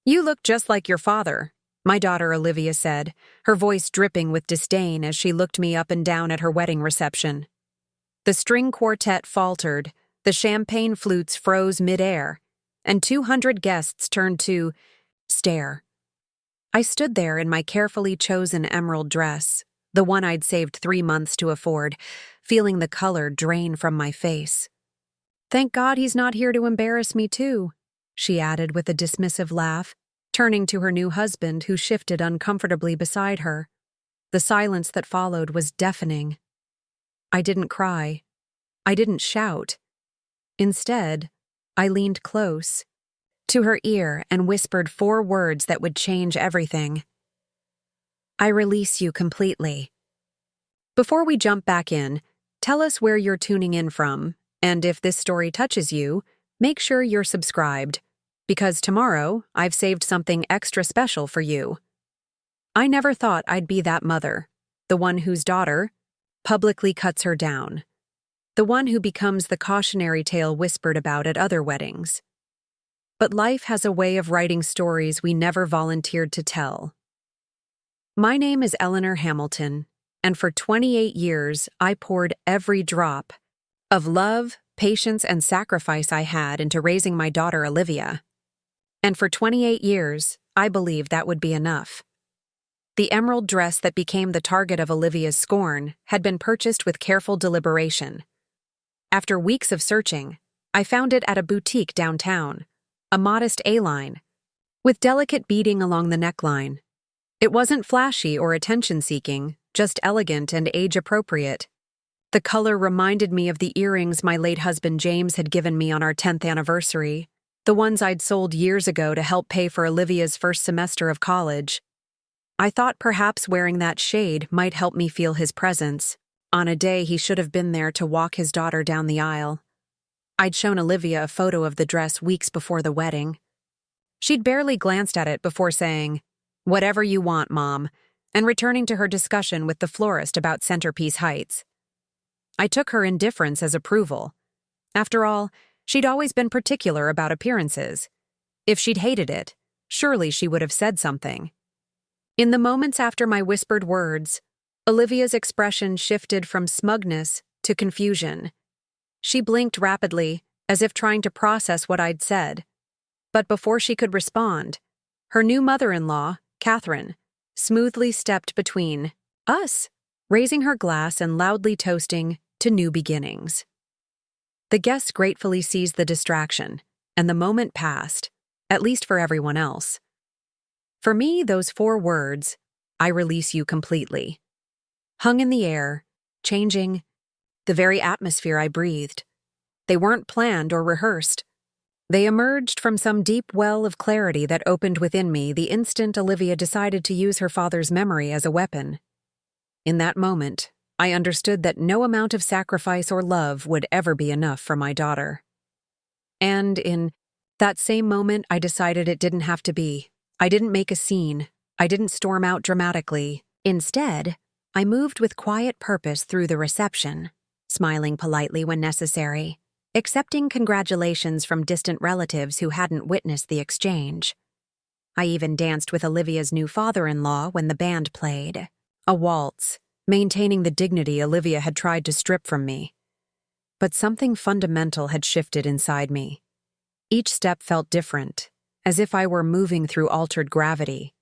"You look just like your father," my daughter Olivia said, her voice dripping with disdain as she looked me up and down at her wedding reception. The string quartet faltered, the champagne flutes froze midair, and 200 guests turned to stare. I stood there in my carefully chosen emerald dress, the one I'd saved 3 months to afford, feeling the color drain from my face. "Thank God he's not here to embarrass me too," she added with a dismissive laugh, turning to her new husband who shifted uncomfortably beside her. The silence that followed was deafening. I didn't cry. I didn't shout. Instead, I leaned close to her ear and whispered 4 words that would change everything. "I release you completely." Before we jump back in, tell us where you're tuning in from, and if this story touches you, make sure you're subscribed, because tomorrow I've saved something extra special for you. I never thought I'd be that mother, the one whose daughter publicly cuts her down, the one who becomes the cautionary tale whispered about at other weddings. But life has a way of writing stories we never volunteered to tell. My name is Eleanor Hamilton, and for 28 years I poured every drop of love, patience, and sacrifice I had into raising my daughter Olivia. And for 28 years, I believed that would be enough. The emerald dress that became the target of Olivia's scorn had been purchased with careful deliberation. After weeks of searching, I found it at a boutique downtown, a modest A-line, with delicate beading along the neckline. It wasn't flashy or attention-seeking, just elegant and age-appropriate. The color reminded me of the earrings my late husband James had given me on our 10th anniversary, the ones I'd sold years ago to help pay for Olivia's first semester of college. I thought perhaps wearing that shade might help me feel his presence, on a day he should have been there to walk his daughter down the aisle. I'd shown Olivia a photo of the dress weeks before the wedding. She'd barely glanced at it before saying, "Whatever you want, Mom," and returning to her discussion with the florist about centerpiece heights. I took her indifference as approval. After all, she'd always been particular about appearances. If she'd hated it, surely she would have said something. In the moments after my whispered words, Olivia's expression shifted from smugness to confusion. She blinked rapidly, as if trying to process what I'd said. But before she could respond, her new mother-in-law, Catherine, smoothly stepped between us, raising her glass and loudly toasting to new beginnings. The guests gratefully seized the distraction, and the moment passed, at least for everyone else. For me, those 4 words, "I release you completely," hung in the air, changing the very atmosphere I breathed. They weren't planned or rehearsed. They emerged from some deep well of clarity that opened within me the instant Olivia decided to use her father's memory as a weapon. In that moment, I understood that no amount of sacrifice or love would ever be enough for my daughter. And in that same moment, I decided it didn't have to be. I didn't make a scene. I didn't storm out dramatically. Instead, I moved with quiet purpose through the reception, smiling politely when necessary, accepting congratulations from distant relatives who hadn't witnessed the exchange. I even danced with Olivia's new father-in-law when the band played, a waltz, maintaining the dignity Olivia had tried to strip from me. But something fundamental had shifted inside me. Each step felt different, as if I were moving through altered gravity.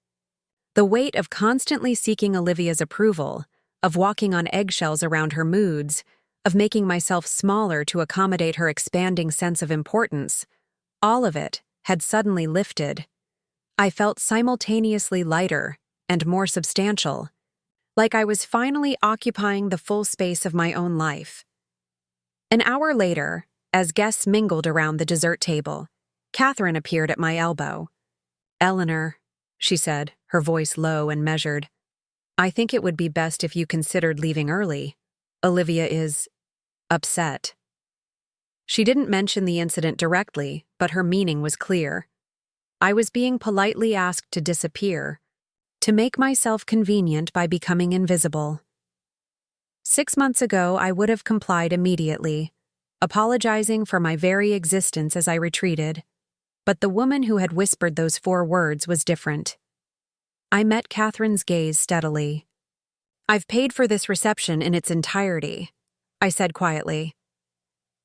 The weight of constantly seeking Olivia's approval, of walking on eggshells around her moods, of making myself smaller to accommodate her expanding sense of importance, all of it had suddenly lifted. I felt simultaneously lighter and more substantial, like I was finally occupying the full space of my own life. An hour later, as guests mingled around the dessert table, Catherine appeared at my elbow. "Eleanor," she said, her voice low and measured, "I think it would be best if you considered leaving early. Olivia is upset." She didn't mention the incident directly, but her meaning was clear. I was being politely asked to disappear, to make myself convenient by becoming invisible. 6 months ago, I would have complied immediately, apologizing for my very existence as I retreated. but the woman who had whispered those 4 words was different. I met Catherine's gaze steadily. "I've paid for this reception in its entirety," I said quietly.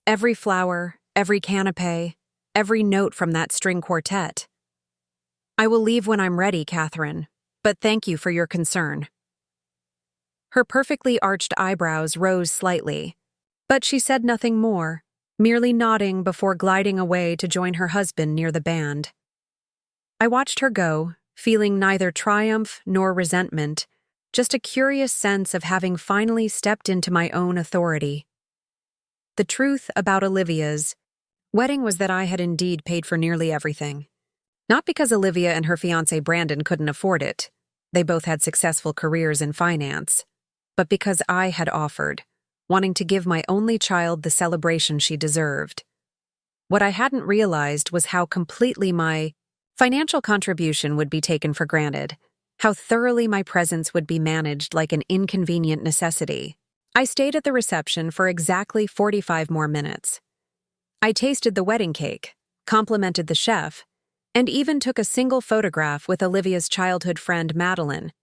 "Every flower, every canapé, every note from that string quartet. I will leave when I'm ready, Catherine, but thank you for your concern." Her perfectly arched eyebrows rose slightly, but she said nothing more, merely nodding before gliding away to join her husband near the band. I watched her go, feeling neither triumph nor resentment, just a curious sense of having finally stepped into my own authority. The truth about Olivia's wedding was that I had indeed paid for nearly everything. Not because Olivia and her fiancé Brandon couldn't afford it. They both had successful careers in finance. But because I had offered, wanting to give my only child the celebration she deserved. What I hadn't realized was how completely my financial contribution would be taken for granted, how thoroughly my presence would be managed like an inconvenient necessity. I stayed at the reception for exactly 45 more minutes. I tasted the wedding cake, complimented the chef, and even took a single photograph with Olivia's childhood friend Madeline,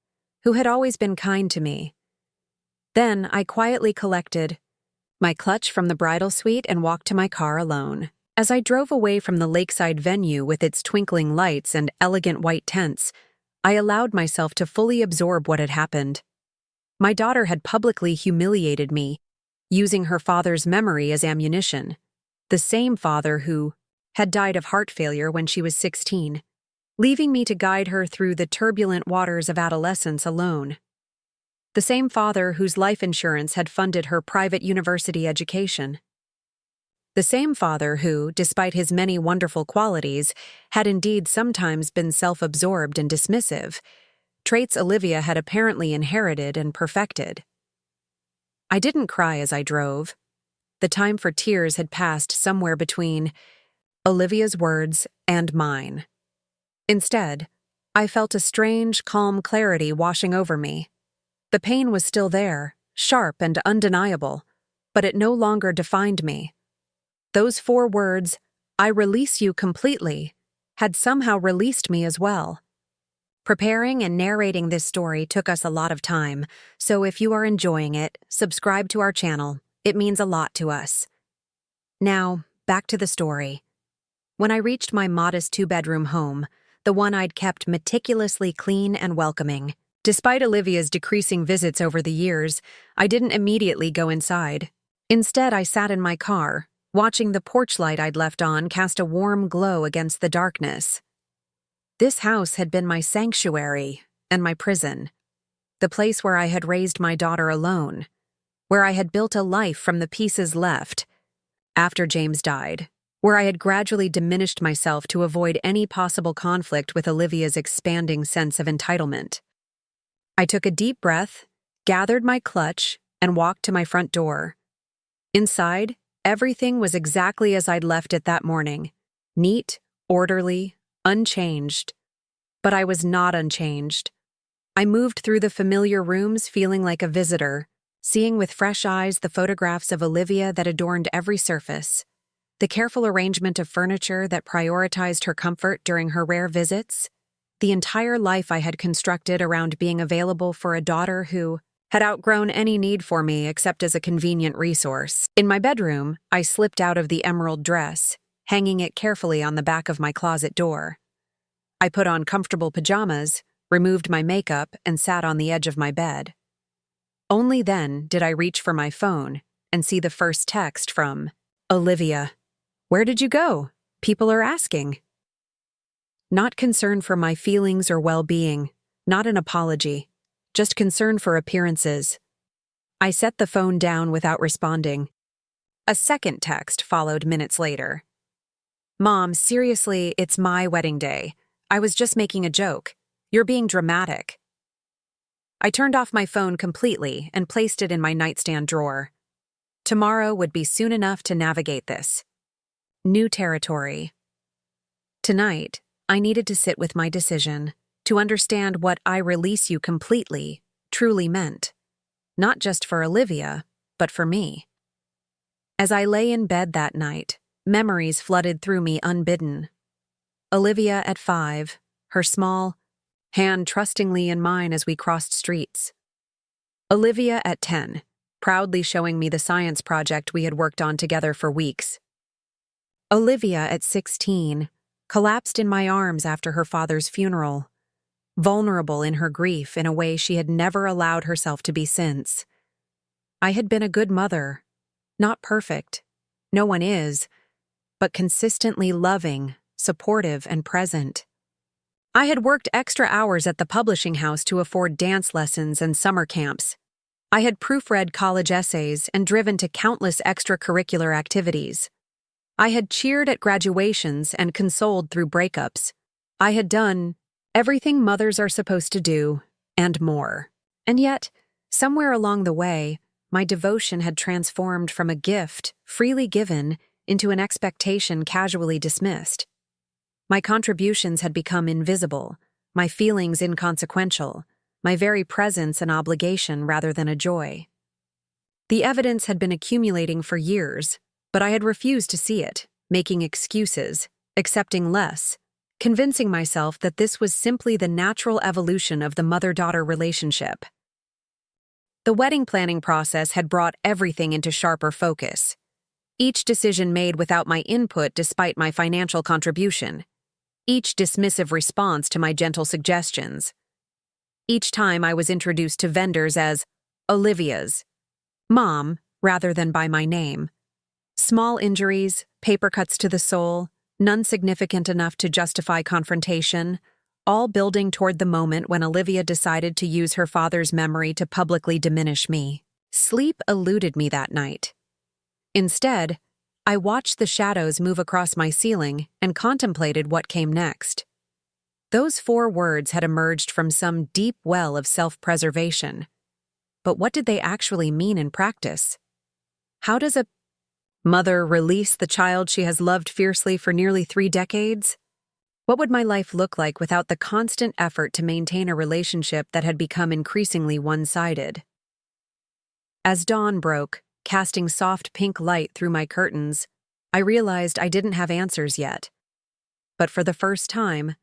who had always been kind to me. Then I quietly collected my clutch from the bridal suite and walked to my car alone. As I drove away from the lakeside venue with its twinkling lights and elegant white tents, I allowed myself to fully absorb what had happened. My daughter had publicly humiliated me, using her father's memory as ammunition, the same father who had died of heart failure when she was 16, leaving me to guide her through the turbulent waters of adolescence alone. The same father whose life insurance had funded her private university education. The same father who, despite his many wonderful qualities, had indeed sometimes been self-absorbed and dismissive, traits Olivia had apparently inherited and perfected. I didn't cry as I drove. The time for tears had passed somewhere between Olivia's words and mine. Instead, I felt a strange, calm clarity washing over me. The pain was still there, sharp and undeniable, but it no longer defined me. Those 4 words, "I release you completely," had somehow released me as well. Preparing and narrating this story took us a lot of time, so if you are enjoying it, subscribe to our channel. It means a lot to us. Now, back to the story. When I reached my modest 2-bedroom home, the one I'd kept meticulously clean and welcoming, despite Olivia's decreasing visits over the years, I didn't immediately go inside. Instead, I sat in my car, watching the porch light I'd left on cast a warm glow against the darkness. This house had been my sanctuary and my prison, the place where I had raised my daughter alone, where I had built a life from the pieces left after James died, where I had gradually diminished myself to avoid any possible conflict with Olivia's expanding sense of entitlement. I took a deep breath, gathered my clutch, and walked to my front door. Inside, everything was exactly as I'd left it that morning, neat, orderly, unchanged. But I was not unchanged. I moved through the familiar rooms feeling like a visitor, seeing with fresh eyes the photographs of Olivia that adorned every surface, the careful arrangement of furniture that prioritized her comfort during her rare visits, the entire life I had constructed around being available for a daughter who had outgrown any need for me except as a convenient resource. In my bedroom, I slipped out of the emerald dress, hanging it carefully on the back of my closet door. I put on comfortable pajamas, removed my makeup, and sat on the edge of my bed. Only then did I reach for my phone and see the first text from Olivia. "Where did you go? People are asking." Not concern for my feelings or well-being, not an apology, just concern for appearances. I set the phone down without responding. A second text followed minutes later. "Mom, seriously, it's my wedding day. I was just making a joke. You're being dramatic." I turned off my phone completely and placed it in my nightstand drawer. Tomorrow would be soon enough to navigate this. New territory. Tonight, I needed to sit with my decision, to understand what "I release you completely" truly meant. Not just for Olivia, but for me. As I lay in bed that night, memories flooded through me unbidden. Olivia at 5, her small hand trustingly in mine as we crossed streets. Olivia at 10, proudly showing me the science project we had worked on together for weeks. Olivia at 16, collapsed in my arms after her father's funeral, vulnerable in her grief in a way she had never allowed herself to be since. I had been a good mother, not perfect, no one is, but consistently loving, supportive, and present. I had worked extra hours at the publishing house to afford dance lessons and summer camps. I had proofread college essays and driven to countless extracurricular activities. I had cheered at graduations and consoled through breakups. I had done everything mothers are supposed to do, and more. And yet, somewhere along the way, my devotion had transformed from a gift, freely given, into an expectation casually dismissed. My contributions had become invisible, my feelings inconsequential, my very presence an obligation rather than a joy. The evidence had been accumulating for years, but I had refused to see it, making excuses, accepting less, convincing myself that this was simply the natural evolution of the mother-daughter relationship. The wedding planning process had brought everything into sharper focus. Each decision made without my input despite my financial contribution. Each dismissive response to my gentle suggestions. Each time I was introduced to vendors as Olivia's mom rather than by my name. Small injuries, paper cuts to the soul, none significant enough to justify confrontation, all building toward the moment when Olivia decided to use her father's memory to publicly diminish me. Sleep eluded me that night. Instead, I watched the shadows move across my ceiling and contemplated what came next. Those 4 words had emerged from some deep well of self-preservation. But what did they actually mean in practice? How does a mother release the child she has loved fiercely for nearly 3 decades? What would my life look like without the constant effort to maintain a relationship that had become increasingly one-sided? As dawn broke, casting soft pink light through my curtains, I realized I didn't have answers yet. But for the first time,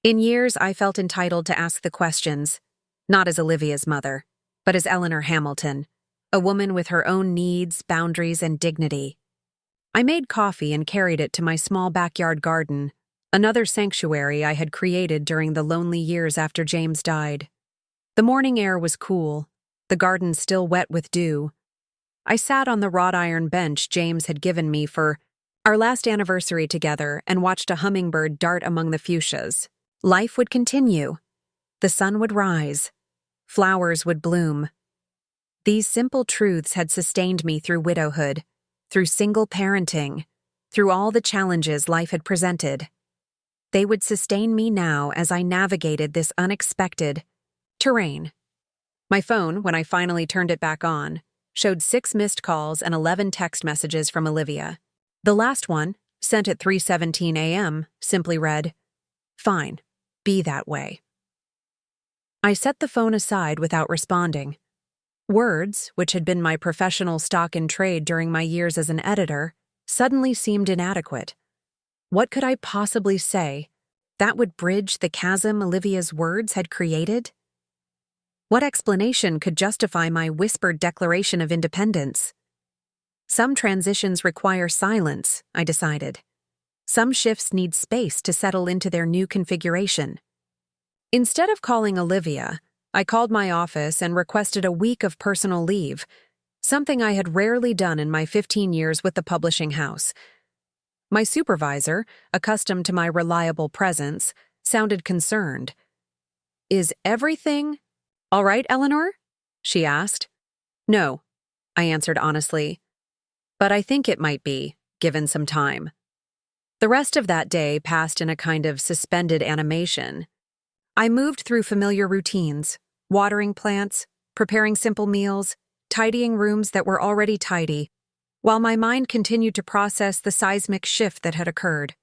in years I felt entitled to ask the questions, not as Olivia's mother, but as Eleanor Hamilton, a woman with her own needs, boundaries, and dignity. I made coffee and carried it to my small backyard garden, another sanctuary I had created during the lonely years after James died. The morning air was cool, the garden still wet with dew. I sat on the wrought iron bench James had given me for our last anniversary together and watched a hummingbird dart among the fuchsias. Life would continue. The sun would rise. Flowers would bloom. These simple truths had sustained me through widowhood, through single parenting, through all the challenges life had presented. They would sustain me now as I navigated this unexpected terrain. My phone, when I finally turned it back on, showed 6 missed calls and 11 text messages from Olivia. The last one, sent at 3:17 a.m., simply read, "Fine, be that way." I set the phone aside without responding. Words, which had been my professional stock in trade during my years as an editor, suddenly seemed inadequate. What could I possibly say that would bridge the chasm Olivia's words had created? What explanation could justify my whispered declaration of independence? Some transitions require silence, I decided. Some shifts need space to settle into their new configuration. Instead of calling Olivia, I called my office and requested a week of personal leave, something I had rarely done in my 15 years with the publishing house. My supervisor, accustomed to my reliable presence, sounded concerned. "Is everything all right, Eleanor?" she asked. "No," I answered honestly. "But I think it might be, given some time." The rest of that day passed in a kind of suspended animation. I moved through familiar routines, watering plants, preparing simple meals, tidying rooms that were already tidy, while my mind continued to process the seismic shift that had occurred.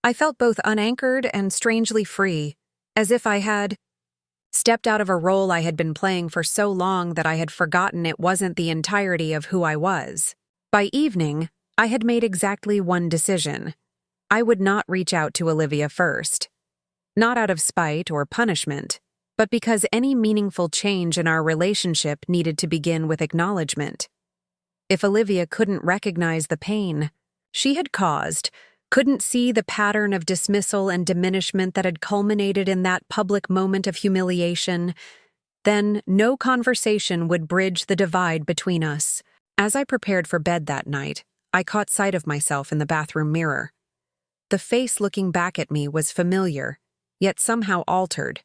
I felt both unanchored and strangely free, as if I had stepped out of a role I had been playing for so long that I had forgotten it wasn't the entirety of who I was. By evening, I had made exactly one decision. I would not reach out to Olivia first. Not out of spite or punishment, but because any meaningful change in our relationship needed to begin with acknowledgement. If Olivia couldn't recognize the pain she had caused, couldn't see the pattern of dismissal and diminishment that had culminated in that public moment of humiliation, then no conversation would bridge the divide between us. As I prepared for bed that night, I caught sight of myself in the bathroom mirror. The face looking back at me was familiar, yet somehow altered,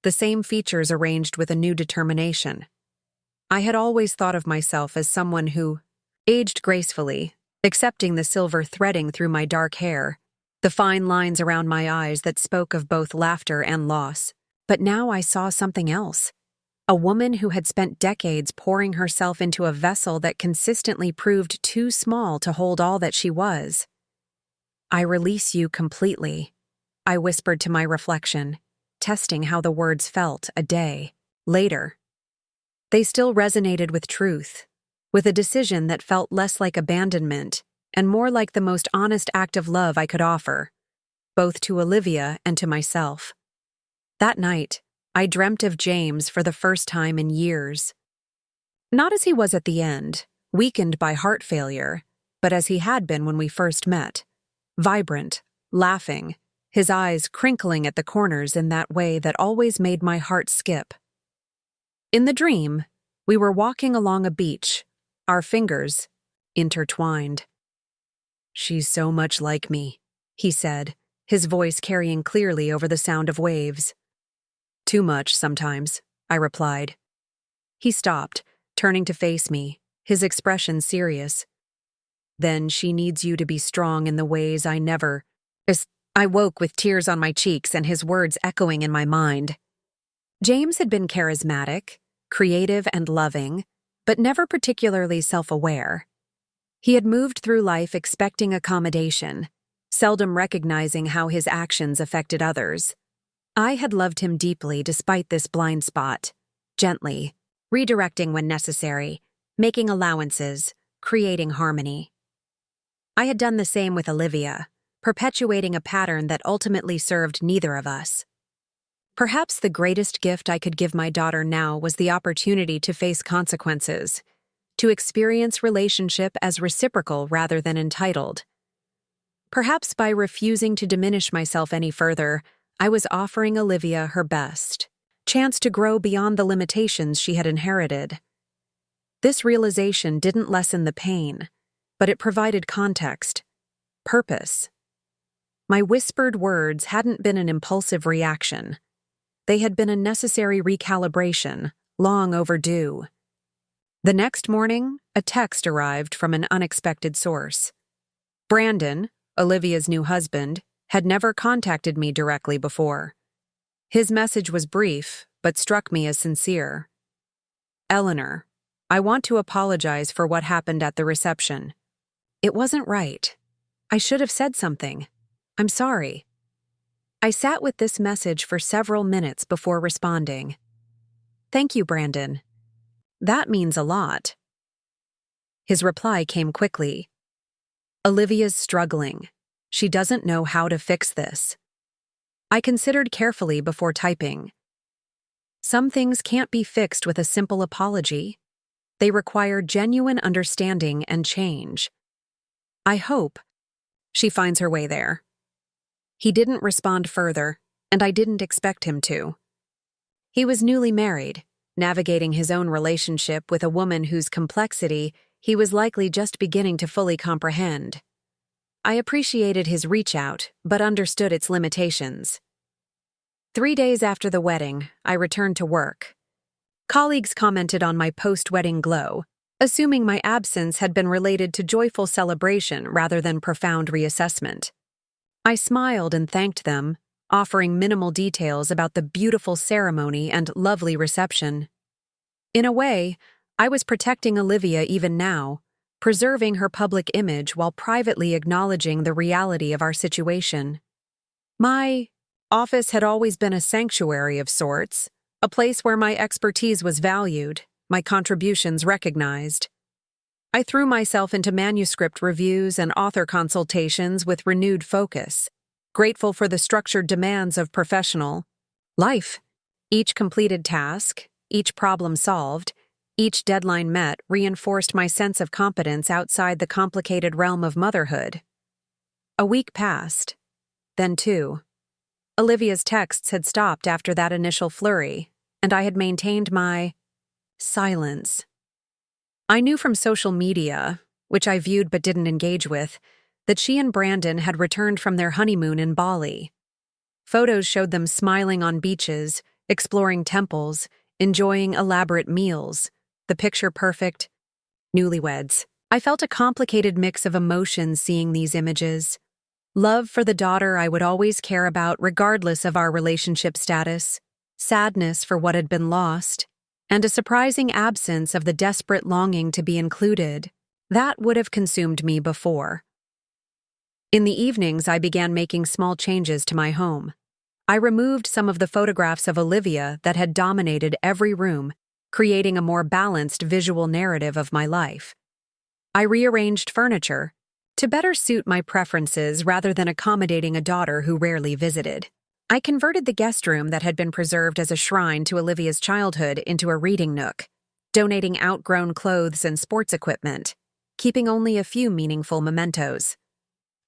the same features arranged with a new determination. I had always thought of myself as someone who aged gracefully, accepting the silver threading through my dark hair, the fine lines around my eyes that spoke of both laughter and loss. But now I saw something else. A woman who had spent decades pouring herself into a vessel that consistently proved too small to hold all that she was. "I release you completely," I whispered to my reflection, testing how the words felt a day later. They still resonated with truth, with a decision that felt less like abandonment and more like the most honest act of love I could offer, both to Olivia and to myself. That night, I dreamt of James for the first time in years. Not as he was at the end, weakened by heart failure, but as he had been when we first met. Vibrant, laughing, his eyes crinkling at the corners in that way that always made my heart skip. In the dream, we were walking along a beach, our fingers intertwined. "She's so much like me," he said, his voice carrying clearly over the sound of waves. "Too much sometimes," I replied. He stopped, turning to face me, his expression serious. "Then she needs you to be strong in the ways I never—" I woke with tears on my cheeks and his words echoing in my mind. James had been charismatic, creative and loving, but never particularly self-aware. He had moved through life expecting accommodation, seldom recognizing how his actions affected others. I had loved him deeply despite this blind spot, gently, redirecting when necessary, making allowances, creating harmony. I had done the same with Olivia, perpetuating a pattern that ultimately served neither of us. Perhaps the greatest gift I could give my daughter now was the opportunity to face consequences, to experience relationship as reciprocal rather than entitled. Perhaps by refusing to diminish myself any further, I was offering Olivia her best chance to grow beyond the limitations she had inherited. This realization didn't lessen the pain, but it provided context, purpose. My whispered words hadn't been an impulsive reaction. They had been a necessary recalibration, long overdue. The next morning, a text arrived from an unexpected source. Brandon, Olivia's new husband, had never contacted me directly before. His message was brief, but struck me as sincere. "Eleanor, I want to apologize for what happened at the reception. It wasn't right. I should have said something. I'm sorry." I sat with this message for several minutes before responding. "Thank you, Brandon. That means a lot." His reply came quickly. "Olivia's struggling. She doesn't know how to fix this." I considered carefully before typing. Some things can't be fixed with a simple apology. They require genuine understanding and change. I hope she finds her way there. He didn't respond further, and I didn't expect him to. He was newly married, navigating his own relationship with a woman whose complexity he was likely just beginning to fully comprehend. I appreciated his reach-out, but understood its limitations. 3 days after the wedding, I returned to work. Colleagues commented on my post-wedding glow, assuming my absence had been related to joyful celebration rather than profound reassessment. I smiled and thanked them, offering minimal details about the beautiful ceremony and lovely reception. In a way, I was protecting Olivia even now, preserving her public image while privately acknowledging the reality of our situation. My office had always been a sanctuary of sorts, a place where my expertise was valued, my contributions recognized. I threw myself into manuscript reviews and author consultations with renewed focus, grateful for the structured demands of professional life. Each completed task, each problem solved, each deadline met reinforced my sense of competence outside the complicated realm of motherhood. A week passed, then two. Olivia's texts had stopped after that initial flurry, and I had maintained my silence. I knew from social media, which I viewed but didn't engage with, that she and Brandon had returned from their honeymoon in Bali. Photos showed them smiling on beaches, exploring temples, enjoying elaborate meals, the picture-perfect newlyweds. I felt a complicated mix of emotions seeing these images. Love for the daughter I would always care about regardless of our relationship status, sadness for what had been lost, and a surprising absence of the desperate longing to be included. That would have consumed me before. In the evenings, I began making small changes to my home. I removed some of the photographs of Olivia that had dominated every room, creating a more balanced visual narrative of my life. I rearranged furniture to better suit my preferences rather than accommodating a daughter who rarely visited. I converted the guest room that had been preserved as a shrine to Olivia's childhood into a reading nook, donating outgrown clothes and sports equipment, keeping only a few meaningful mementos.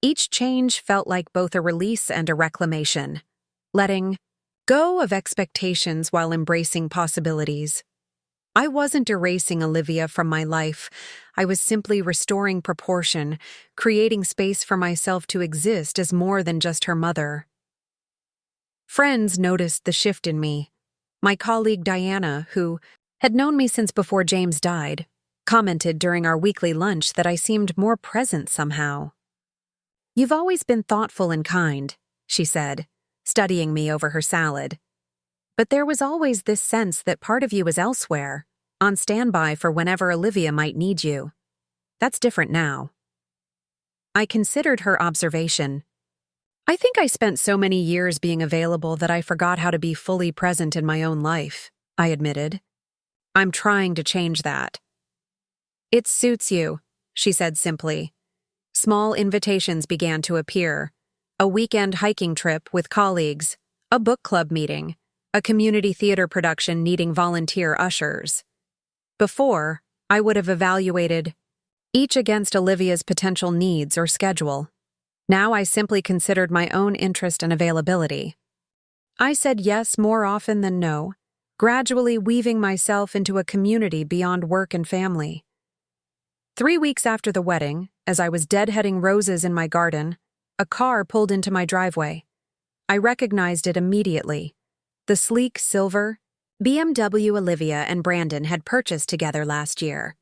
Each change felt like both a release and a reclamation, letting go of expectations while embracing possibilities. I wasn't erasing Olivia from my life. I was simply restoring proportion, creating space for myself to exist as more than just her mother. Friends noticed the shift in me. My colleague Diana, who had known me since before James died, commented during our weekly lunch that I seemed more present somehow. "You've always been thoughtful and kind," she said, studying me over her salad. "But there was always this sense that part of you was elsewhere, on standby for whenever Olivia might need you. That's different now." I considered her observation. "I think I spent so many years being available that I forgot how to be fully present in my own life," I admitted. "I'm trying to change that." "It suits you," she said simply. Small invitations began to appear. A weekend hiking trip with colleagues, a book club meeting, a community theater production needing volunteer ushers. Before, I would have evaluated each against Olivia's potential needs or schedule. Now I simply considered my own interest and availability. I said yes more often than no, gradually weaving myself into a community beyond work and family. 3 weeks after the wedding, as I was deadheading roses in my garden, a car pulled into my driveway. I recognized it immediately. The sleek silver BMW Olivia and Brandon had purchased together last year.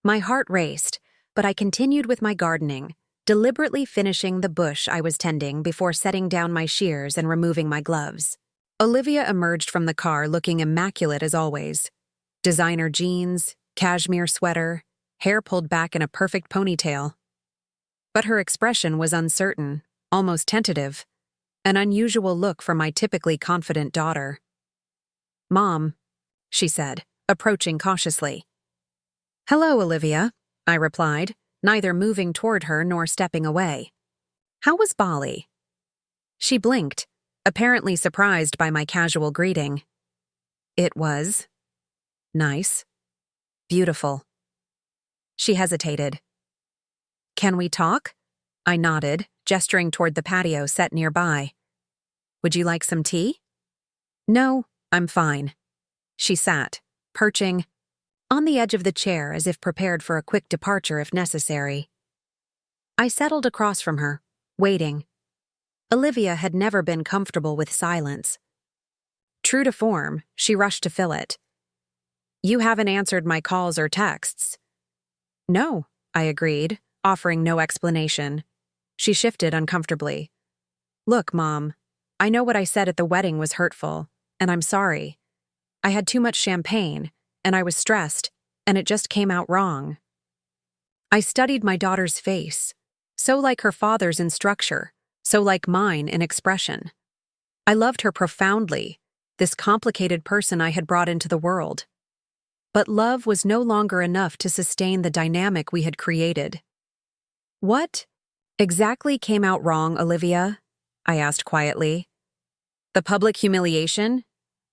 My heart raced, but I continued with my gardening, deliberately finishing the bush I was tending before setting down my shears and removing my gloves. Olivia emerged from the car looking immaculate as always. Designer jeans, cashmere sweater, hair pulled back in a perfect ponytail. But her expression was uncertain, almost tentative, an unusual look for my typically confident daughter. "Mom," she said, approaching cautiously. "Hello, Olivia," I replied, neither moving toward her nor stepping away. "How was Bali?" She blinked, apparently surprised by my casual greeting. "It was nice. Beautiful." She hesitated. "Can we talk?" I nodded, gesturing toward the patio set nearby. "Would you like some tea?" "No, I'm fine." She sat, perching on the edge of the chair as if prepared for a quick departure if necessary. I settled across from her, waiting. Olivia had never been comfortable with silence. True to form, she rushed to fill it. "You haven't answered my calls or texts." "No," I agreed, offering no explanation. She shifted uncomfortably. "Look, Mom, I know what I said at the wedding was hurtful, and I'm sorry. I had too much champagne, and I was stressed, and it just came out wrong." I studied my daughter's face, so like her father's in structure, so like mine in expression. I loved her profoundly, this complicated person I had brought into the world. but love was no longer enough to sustain the dynamic we had created. "What exactly came out wrong, Olivia?" I asked quietly. "The public humiliation?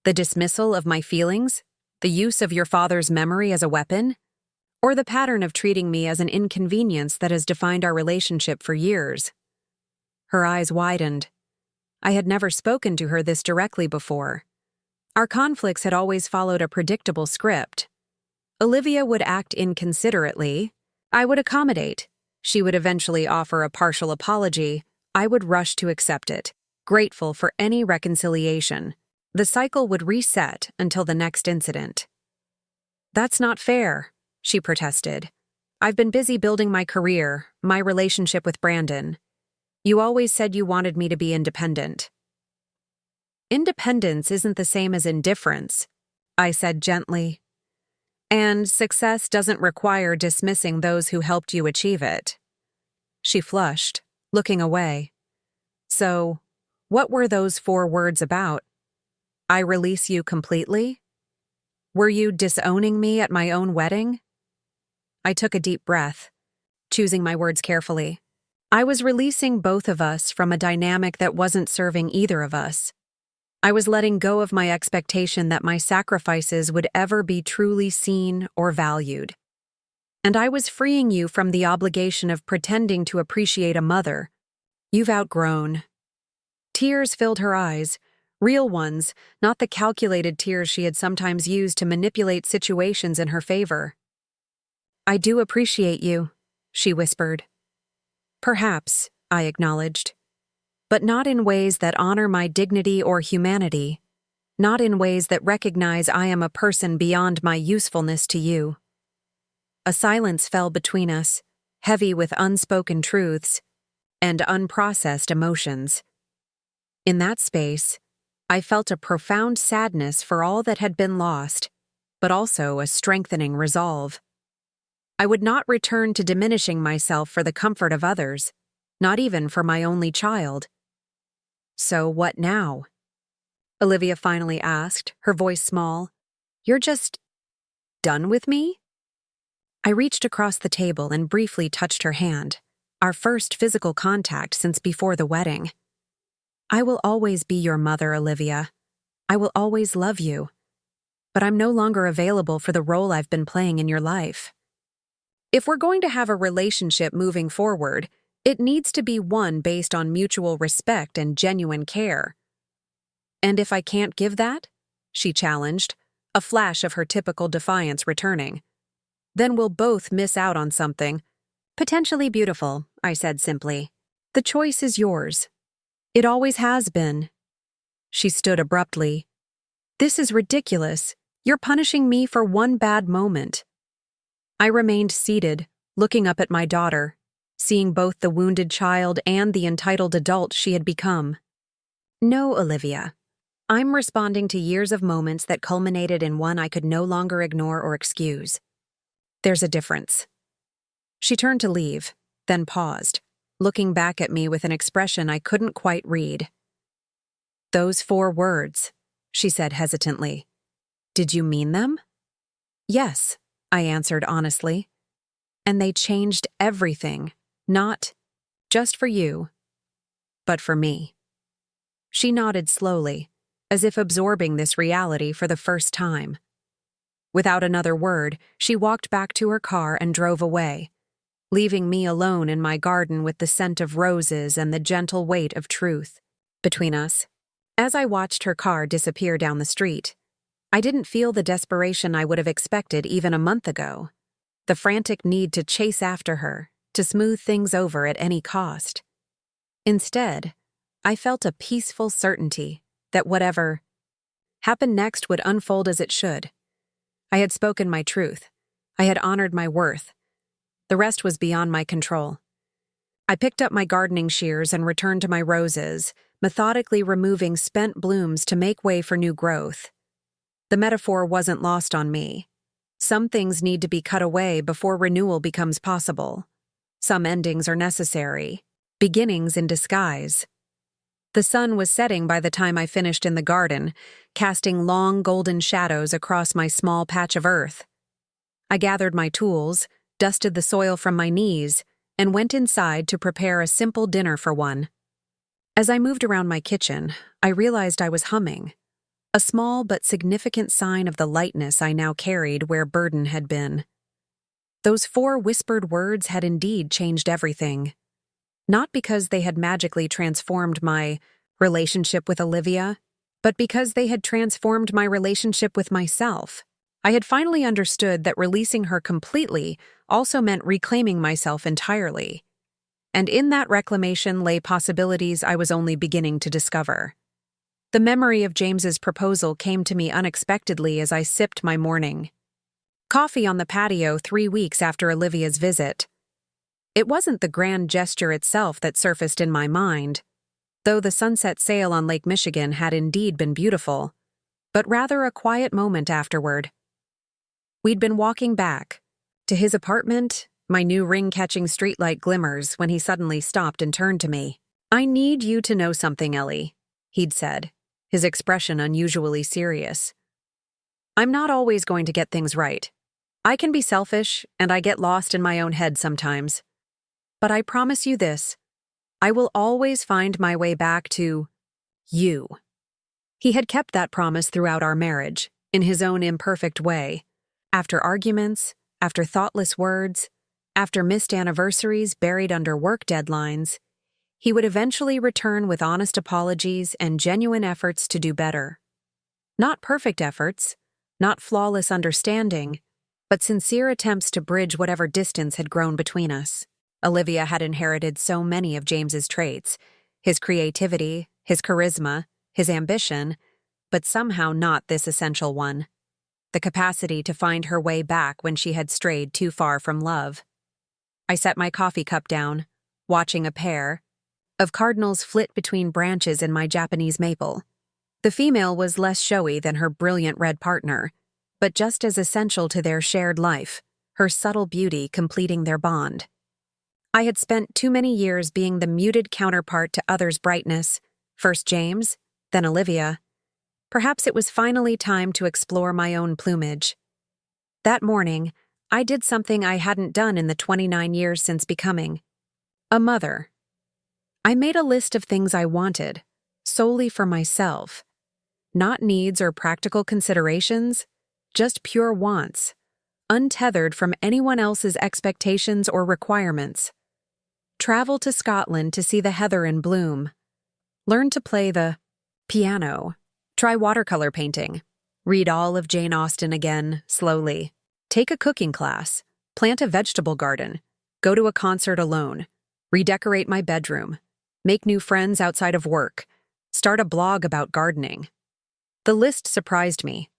The dismissal of my feelings? The use of your father's memory as a weapon? Or the pattern of treating me as an inconvenience that has defined our relationship for years?" Her eyes widened. I had never spoken to her this directly before. Our conflicts had always followed a predictable script. Olivia would act inconsiderately. I would accommodate. She would eventually offer a partial apology. I would rush to accept it, grateful for any reconciliation. The cycle would reset until the next incident. "That's not fair," she protested. "I've been busy building my career, my relationship with Brandon. You always said you wanted me to be independent." "Independence isn't the same as indifference," I said gently. "And success doesn't require dismissing those who helped you achieve it." She flushed, looking away. "So, what were those 4 words about? I release you completely? Were you disowning me at my own wedding?" I took a deep breath, choosing my words carefully. I was releasing both of us from a dynamic that wasn't serving either of us. I was letting go of my expectation that my sacrifices would ever be truly seen or valued. And I was freeing you from the obligation of pretending to appreciate a mother you've outgrown. Tears filled her eyes, real ones, not the calculated tears she had sometimes used to manipulate situations in her favor. "I do appreciate you," she whispered. "Perhaps," I acknowledged. "But not in ways that honor my dignity or humanity, not in ways that recognize I am a person beyond my usefulness to you." A silence fell between us, heavy with unspoken truths and unprocessed emotions. In that space, I felt a profound sadness for all that had been lost, but also a strengthening resolve. I would not return to diminishing myself for the comfort of others, not even for my only child. "So what now?" Olivia finally asked, her voice small. "You're just done with me?" I reached across the table and briefly touched her hand, our first physical contact since before the wedding. "I will always be your mother, Olivia. I will always love you. But I'm no longer available for the role I've been playing in your life. If we're going to have a relationship moving forward, it needs to be one based on mutual respect and genuine care." "And if I can't give that?" she challenged, a flash of her typical defiance returning. "Then we'll both miss out on something potentially beautiful," I said simply. "The choice is yours. It always has been." She stood abruptly. "This is ridiculous. You're punishing me for one bad moment." I remained seated, looking up at my daughter, seeing both the wounded child and the entitled adult she had become. "No, Olivia. I'm responding to years of moments that culminated in one I could no longer ignore or excuse. There's a difference." She turned to leave, then paused, looking back at me with an expression I couldn't quite read. "Those 4 words," she said hesitantly. "Did you mean them?" "Yes," I answered honestly. "And they changed everything, not just for you, but for me." She nodded slowly, as if absorbing this reality for the first time. Without another word, she walked back to her car and drove away, leaving me alone in my garden with the scent of roses and the gentle weight of truth between us. As I watched her car disappear down the street, I didn't feel the desperation I would have expected even a month ago, the frantic need to chase after her, to smooth things over at any cost. Instead, I felt a peaceful certainty that whatever happened next would unfold as it should. I had spoken my truth. I had honored my worth. The rest was beyond my control. I picked up my gardening shears and returned to my roses, methodically removing spent blooms to make way for new growth. The metaphor wasn't lost on me. Some things need to be cut away before renewal becomes possible. Some endings are necessary, beginnings in disguise. The sun was setting by the time I finished in the garden, casting long golden shadows across my small patch of earth. I gathered my tools, dusted the soil from my knees, and went inside to prepare a simple dinner for one. As I moved around my kitchen, I realized I was humming, a small but significant sign of the lightness I now carried where burden had been. Those 4 whispered words had indeed changed everything. Not because they had magically transformed my relationship with Olivia, but because they had transformed my relationship with myself. I had finally understood that releasing her completely also meant reclaiming myself entirely. And in that reclamation lay possibilities I was only beginning to discover. The memory of James's proposal came to me unexpectedly as I sipped my morning coffee on the patio 3 weeks after Olivia's visit. It wasn't the grand gesture itself that surfaced in my mind, though the sunset sail on Lake Michigan had indeed been beautiful, but rather a quiet moment afterward. We'd been walking back to his apartment, my new ring-catching streetlight glimmers when he suddenly stopped and turned to me. "I need you to know something, Ellie," he'd said, his expression unusually serious. "I'm not always going to get things right. I can be selfish, and I get lost in my own head sometimes. But I promise you this, I will always find my way back to you." He had kept that promise throughout our marriage, in his own imperfect way. After arguments, after thoughtless words, after missed anniversaries buried under work deadlines, he would eventually return with honest apologies and genuine efforts to do better. Not perfect efforts, not flawless understanding, but sincere attempts to bridge whatever distance had grown between us. Olivia had inherited so many of James's traits, his creativity, his charisma, his ambition, but somehow not this essential one: the capacity to find her way back when she had strayed too far from love. I set my coffee cup down, watching a pair of cardinals flit between branches in my Japanese maple. The female was less showy than her brilliant red partner, but just as essential to their shared life, her subtle beauty completing their bond. I had spent too many years being the muted counterpart to others' brightness, first James, then Olivia. Perhaps it was finally time to explore my own plumage. That morning, I did something I hadn't done in the 29 years since becoming a mother. I made a list of things I wanted, solely for myself. Not needs or practical considerations, just pure wants, untethered from anyone else's expectations or requirements. Travel to Scotland to see the heather in bloom. Learn to play the piano. Try watercolor painting. Read all of Jane Austen again, slowly. Take a cooking class. Plant a vegetable garden. Go to a concert alone. Redecorate my bedroom. Make new friends outside of work. Start a blog about gardening. The list surprised me.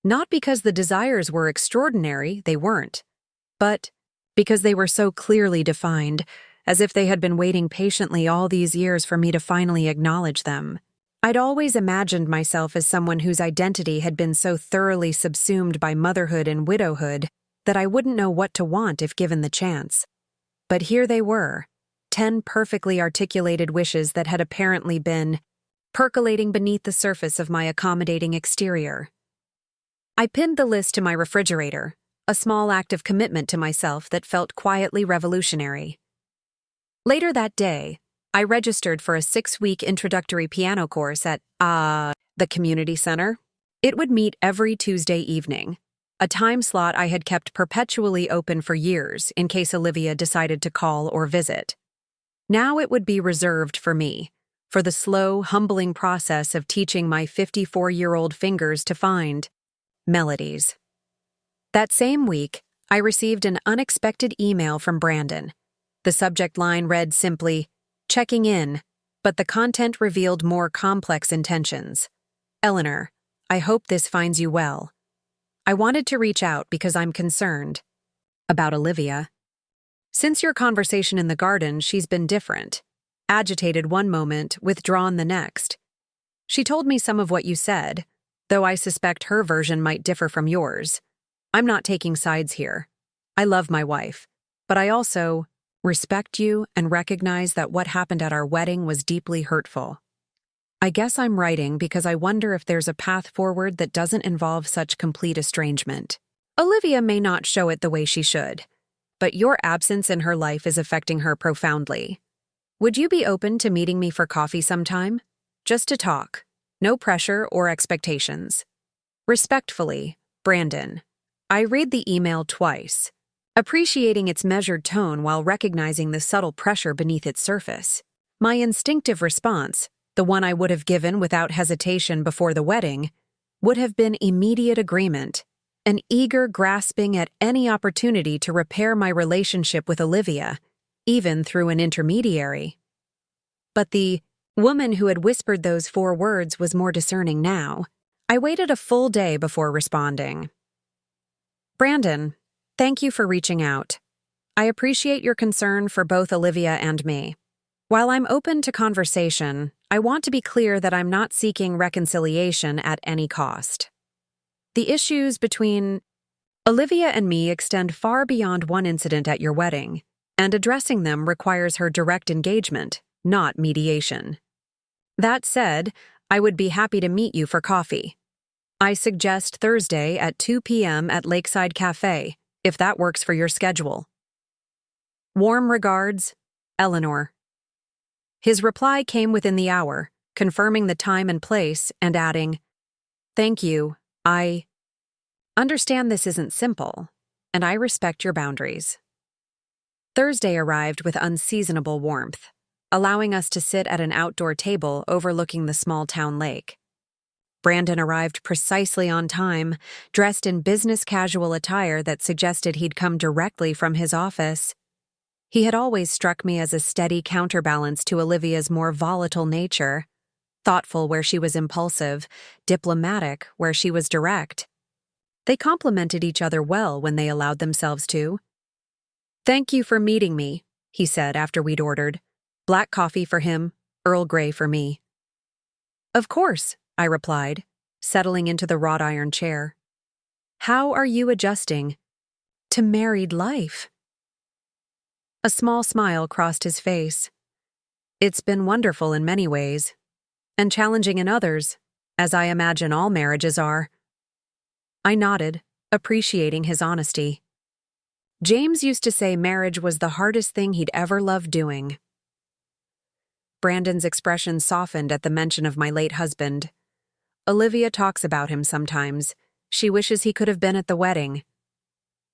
Not because the desires were extraordinary, they weren't, but because they were so clearly defined, as if they had been waiting patiently all these years for me to finally acknowledge them. I'd always imagined myself as someone whose identity had been so thoroughly subsumed by motherhood and widowhood that I wouldn't know what to want if given the chance. But here they were, 10 perfectly articulated wishes that had apparently been percolating beneath the surface of my accommodating exterior. I pinned the list to my refrigerator, a small act of commitment to myself that felt quietly revolutionary. Later that day, I registered for a 6-week introductory piano course at, the community center. It would meet every Tuesday evening, a time slot I had kept perpetually open for years in case Olivia decided to call or visit. Now it would be reserved for me, for the slow, humbling process of teaching my 54-year-old fingers to find melodies. That same week, I received an unexpected email from Brandon. The subject line read simply, "Checking in," but the content revealed more complex intentions. "Eleanor, I hope this finds you well. I wanted to reach out because I'm concerned about Olivia. Since your conversation in the garden, she's been different. Agitated one moment, withdrawn the next. She told me some of what you said, though I suspect her version might differ from yours. I'm not taking sides here. I love my wife, but I also respect you and recognize that what happened at our wedding was deeply hurtful. I guess I'm writing because I wonder if there's a path forward that doesn't involve such complete estrangement. Olivia may not show it the way she should, but your absence in her life is affecting her profoundly. Would you be open to meeting me for coffee sometime? Just to talk. No pressure or expectations. Respectfully, Brandon. I read the email twice, appreciating its measured tone while recognizing the subtle pressure beneath its surface. My instinctive response, the one I would have given without hesitation before the wedding, would have been immediate agreement, an eager grasping at any opportunity to repair my relationship with Olivia, even through an intermediary. But the woman who had whispered those 4 words was more discerning now. I waited a full day before responding. Brandon, thank you for reaching out. I appreciate your concern for both Olivia and me. While I'm open to conversation, I want to be clear that I'm not seeking reconciliation at any cost. The issues between Olivia and me extend far beyond one incident at your wedding, and addressing them requires her direct engagement, not mediation. That said, I would be happy to meet you for coffee. I suggest Thursday at 2 p.m. at Lakeside Cafe, if that works for your schedule. Warm regards, Eleanor. His reply came within the hour, confirming the time and place and adding, "Thank you, I understand this isn't simple, and I respect your boundaries." Thursday arrived with unseasonable warmth, allowing us to sit at an outdoor table overlooking the small-town lake. Brandon arrived precisely on time, dressed in business-casual attire that suggested he'd come directly from his office. He had always struck me as a steady counterbalance to Olivia's more volatile nature, thoughtful where she was impulsive, diplomatic where she was direct. They complemented each other well when they allowed themselves to. "Thank you for meeting me," he said after we'd ordered. "Black coffee for him, Earl Grey for me." "Of course," I replied, settling into the wrought iron chair. "How are you adjusting to married life?" A small smile crossed his face. "It's been wonderful in many ways, and challenging in others, as I imagine all marriages are." I nodded, appreciating his honesty. James used to say marriage was the hardest thing he'd ever loved doing. Brandon's expression softened at the mention of my late husband. "Olivia talks about him sometimes. She wishes he could have been at the wedding."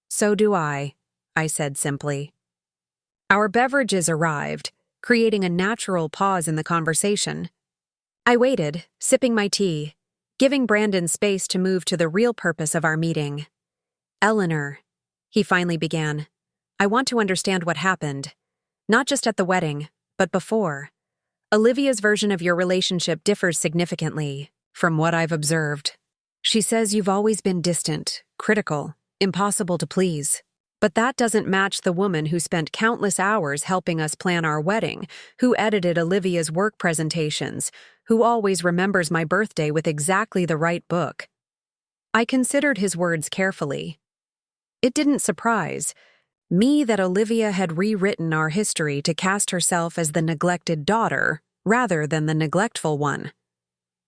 "So do I said simply. Our beverages arrived, creating a natural pause in the conversation. I waited, sipping my tea, giving Brandon space to move to the real purpose of our meeting. "Eleanor," he finally began, "I want to understand what happened. Not just at the wedding, but before. Olivia's version of your relationship differs significantly from what I've observed. She says you've always been distant, critical, impossible to please. But that doesn't match the woman who spent countless hours helping us plan our wedding, who edited Olivia's work presentations, who always remembers my birthday with exactly the right book." I considered his words carefully. It didn't surprise me that Olivia had rewritten our history to cast herself as the neglected daughter rather than the neglectful one.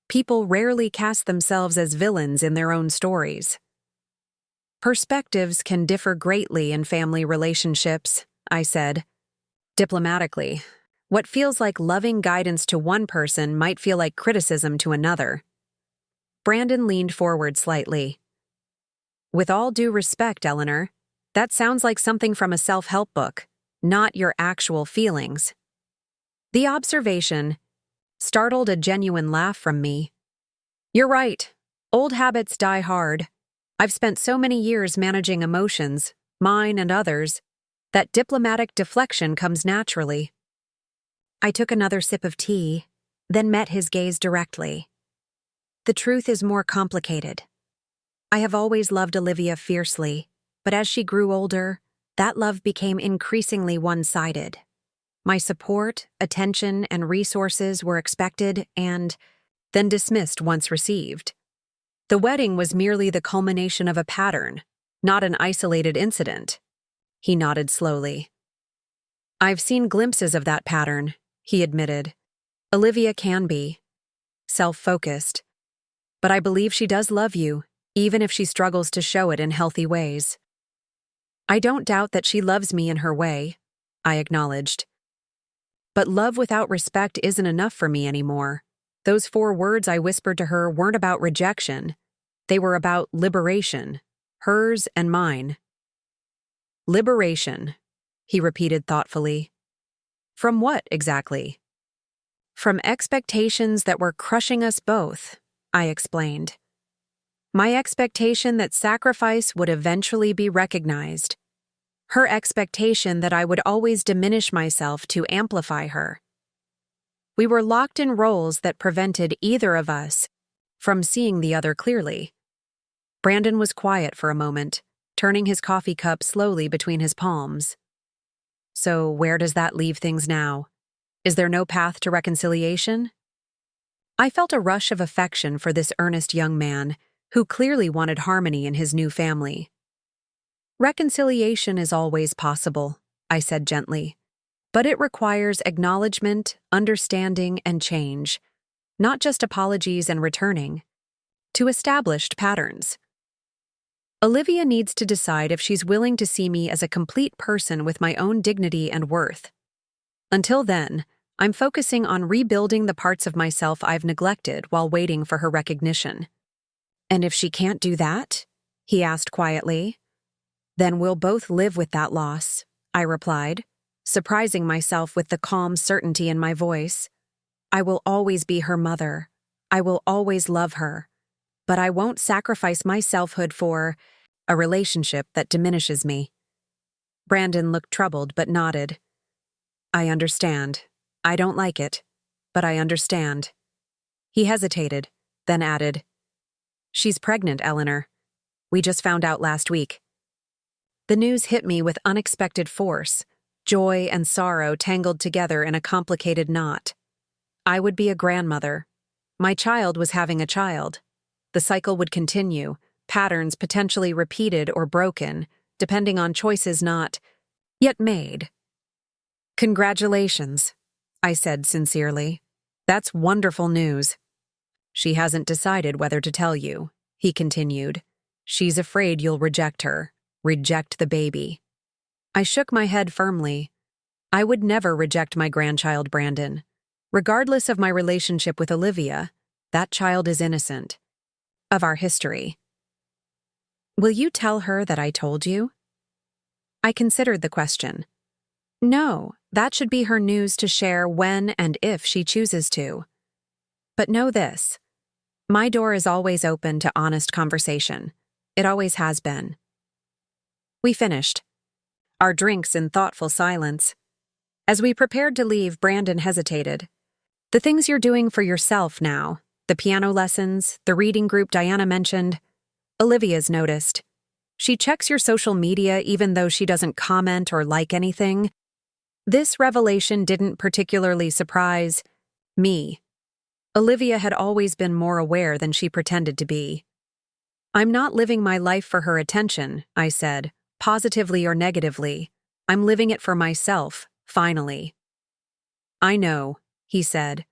People rarely cast themselves as villains in their own stories. "Perspectives can differ greatly in family relationships," I said. Diplomatically, what feels like loving guidance to one person might feel like criticism to another. Brandon leaned forward slightly. "With all due respect, Eleanor, that sounds like something from a self-help book, not your actual feelings." The observation startled a genuine laugh from me. "You're right. Old habits die hard. I've spent so many years managing emotions, mine and others, that diplomatic deflection comes naturally." I took another sip of tea, then met his gaze directly. "The truth is more complicated. I have always loved Olivia fiercely, but as she grew older, that love became increasingly one-sided. My support, attention, and resources were expected and then dismissed once received. The wedding was merely the culmination of a pattern, not an isolated incident." He nodded slowly. "I've seen glimpses of that pattern," he admitted. "Olivia can be self-focused. But I believe she does love you, even if she struggles to show it in healthy ways. I don't doubt that she loves me in her way, I acknowledged. But love without respect isn't enough for me anymore. Those 4 words I whispered to her weren't about rejection. They were about liberation, hers and mine. Liberation, he repeated thoughtfully. From what, exactly? From expectations that were crushing us both, I explained. My expectation that sacrifice would eventually be recognized. Her expectation that I would always diminish myself to amplify her. We were locked in roles that prevented either of us from seeing the other clearly. Brandon was quiet for a moment, turning his coffee cup slowly between his palms. So where does that leave things now? Is there no path to reconciliation? I felt a rush of affection for this earnest young man who clearly wanted harmony in his new family. Reconciliation is always possible, I said gently, but it requires acknowledgement, understanding, and change, not just apologies and returning to established patterns. Olivia needs to decide if she's willing to see me as a complete person with my own dignity and worth. Until then, I'm focusing on rebuilding the parts of myself I've neglected while waiting for her recognition. And if she can't do that? He asked quietly. Then we'll both live with that loss, I replied, surprising myself with the calm certainty in my voice. I will always be her mother. I will always love her. But I won't sacrifice my selfhood for a relationship that diminishes me. Brandon looked troubled but nodded. I understand. I don't like it, but I understand. He hesitated, then added, She's pregnant, Eleanor. We just found out last week. The news hit me with unexpected force, joy and sorrow tangled together in a complicated knot. I would be a grandmother. My child was having a child. The cycle would continue, patterns potentially repeated or broken, depending on choices not yet made. Congratulations, I said sincerely. That's wonderful news. She hasn't decided whether to tell you, he continued. She's afraid you'll reject her, reject the baby. I shook my head firmly. I would never reject my grandchild, Brandon. Regardless of my relationship with Olivia, that child is innocent of our history. Will you tell her that I told you? I considered the question. No, that should be her news to share when and if she chooses to. But know this. My door is always open to honest conversation. It always has been. We finished our drinks in thoughtful silence. As we prepared to leave, Brandon hesitated. The things you're doing for yourself now, the piano lessons, the reading group Diana mentioned, Olivia's noticed. She checks your social media even though she doesn't comment or like anything. This revelation didn't particularly surprise me. Olivia had always been more aware than she pretended to be. I'm not living my life for her attention, I said, positively or negatively. I'm living it for myself, finally. I know, he said.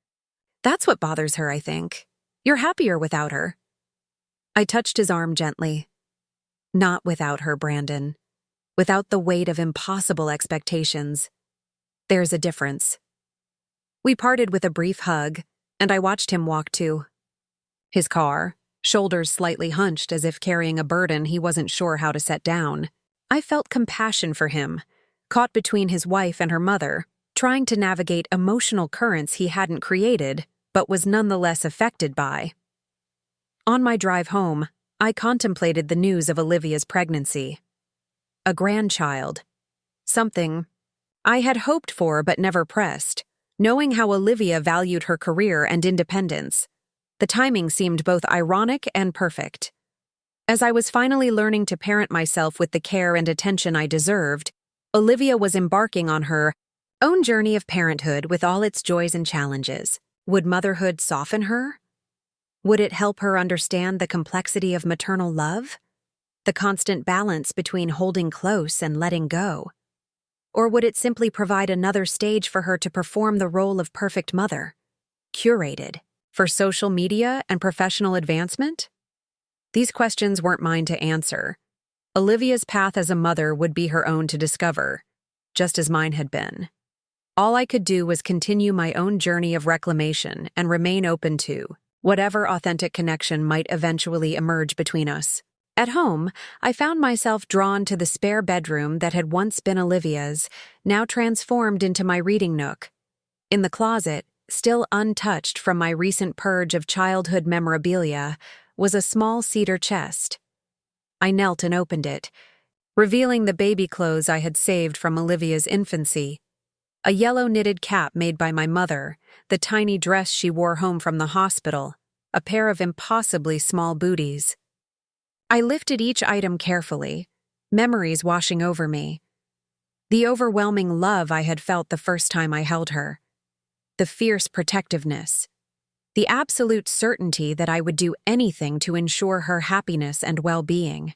That's what bothers her, I think. You're happier without her. I touched his arm gently. Not without her, Brandon. Without the weight of impossible expectations. There's a difference. We parted with a brief hug, and I watched him walk to his car, shoulders slightly hunched as if carrying a burden he wasn't sure how to set down. I felt compassion for him, caught between his wife and her mother, trying to navigate emotional currents he hadn't created, but was nonetheless affected by. On my drive home, I contemplated the news of Olivia's pregnancy. A grandchild. Something I had hoped for but never pressed, knowing how Olivia valued her career and independence. The timing seemed both ironic and perfect. As I was finally learning to parent myself with the care and attention I deserved, Olivia was embarking on her own journey of parenthood with all its joys and challenges. Would motherhood soften her? Would it help her understand the complexity of maternal love? The constant balance between holding close and letting go? Or would it simply provide another stage for her to perform the role of perfect mother? Curated, For social media and professional advancement? These questions weren't mine to answer. Olivia's path as a mother would be her own to discover, just as mine had been. All I could do was continue my own journey of reclamation and remain open to whatever authentic connection might eventually emerge between us. At home, I found myself drawn to the spare bedroom that had once been Olivia's, now transformed into my reading nook. In the closet, still untouched from my recent purge of childhood memorabilia, was a small cedar chest. I knelt and opened it, revealing the baby clothes I had saved from Olivia's infancy. A yellow knitted cap made by my mother, the tiny dress she wore home from the hospital, a pair of impossibly small booties. I lifted each item carefully, memories washing over me. The overwhelming love I had felt the first time I held her. The fierce protectiveness. The absolute certainty that I would do anything to ensure her happiness and well-being.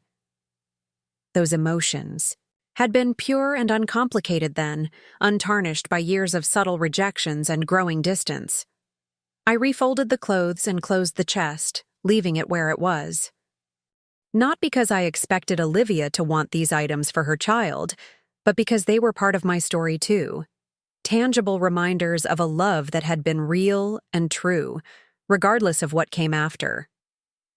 Those emotions had been pure and uncomplicated then, untarnished by years of subtle rejections and growing distance. I refolded the clothes and closed the chest, leaving it where it was. Not because I expected Olivia to want these items for her child, but because they were part of my story too. Tangible reminders of a love that had been real and true, regardless of what came after.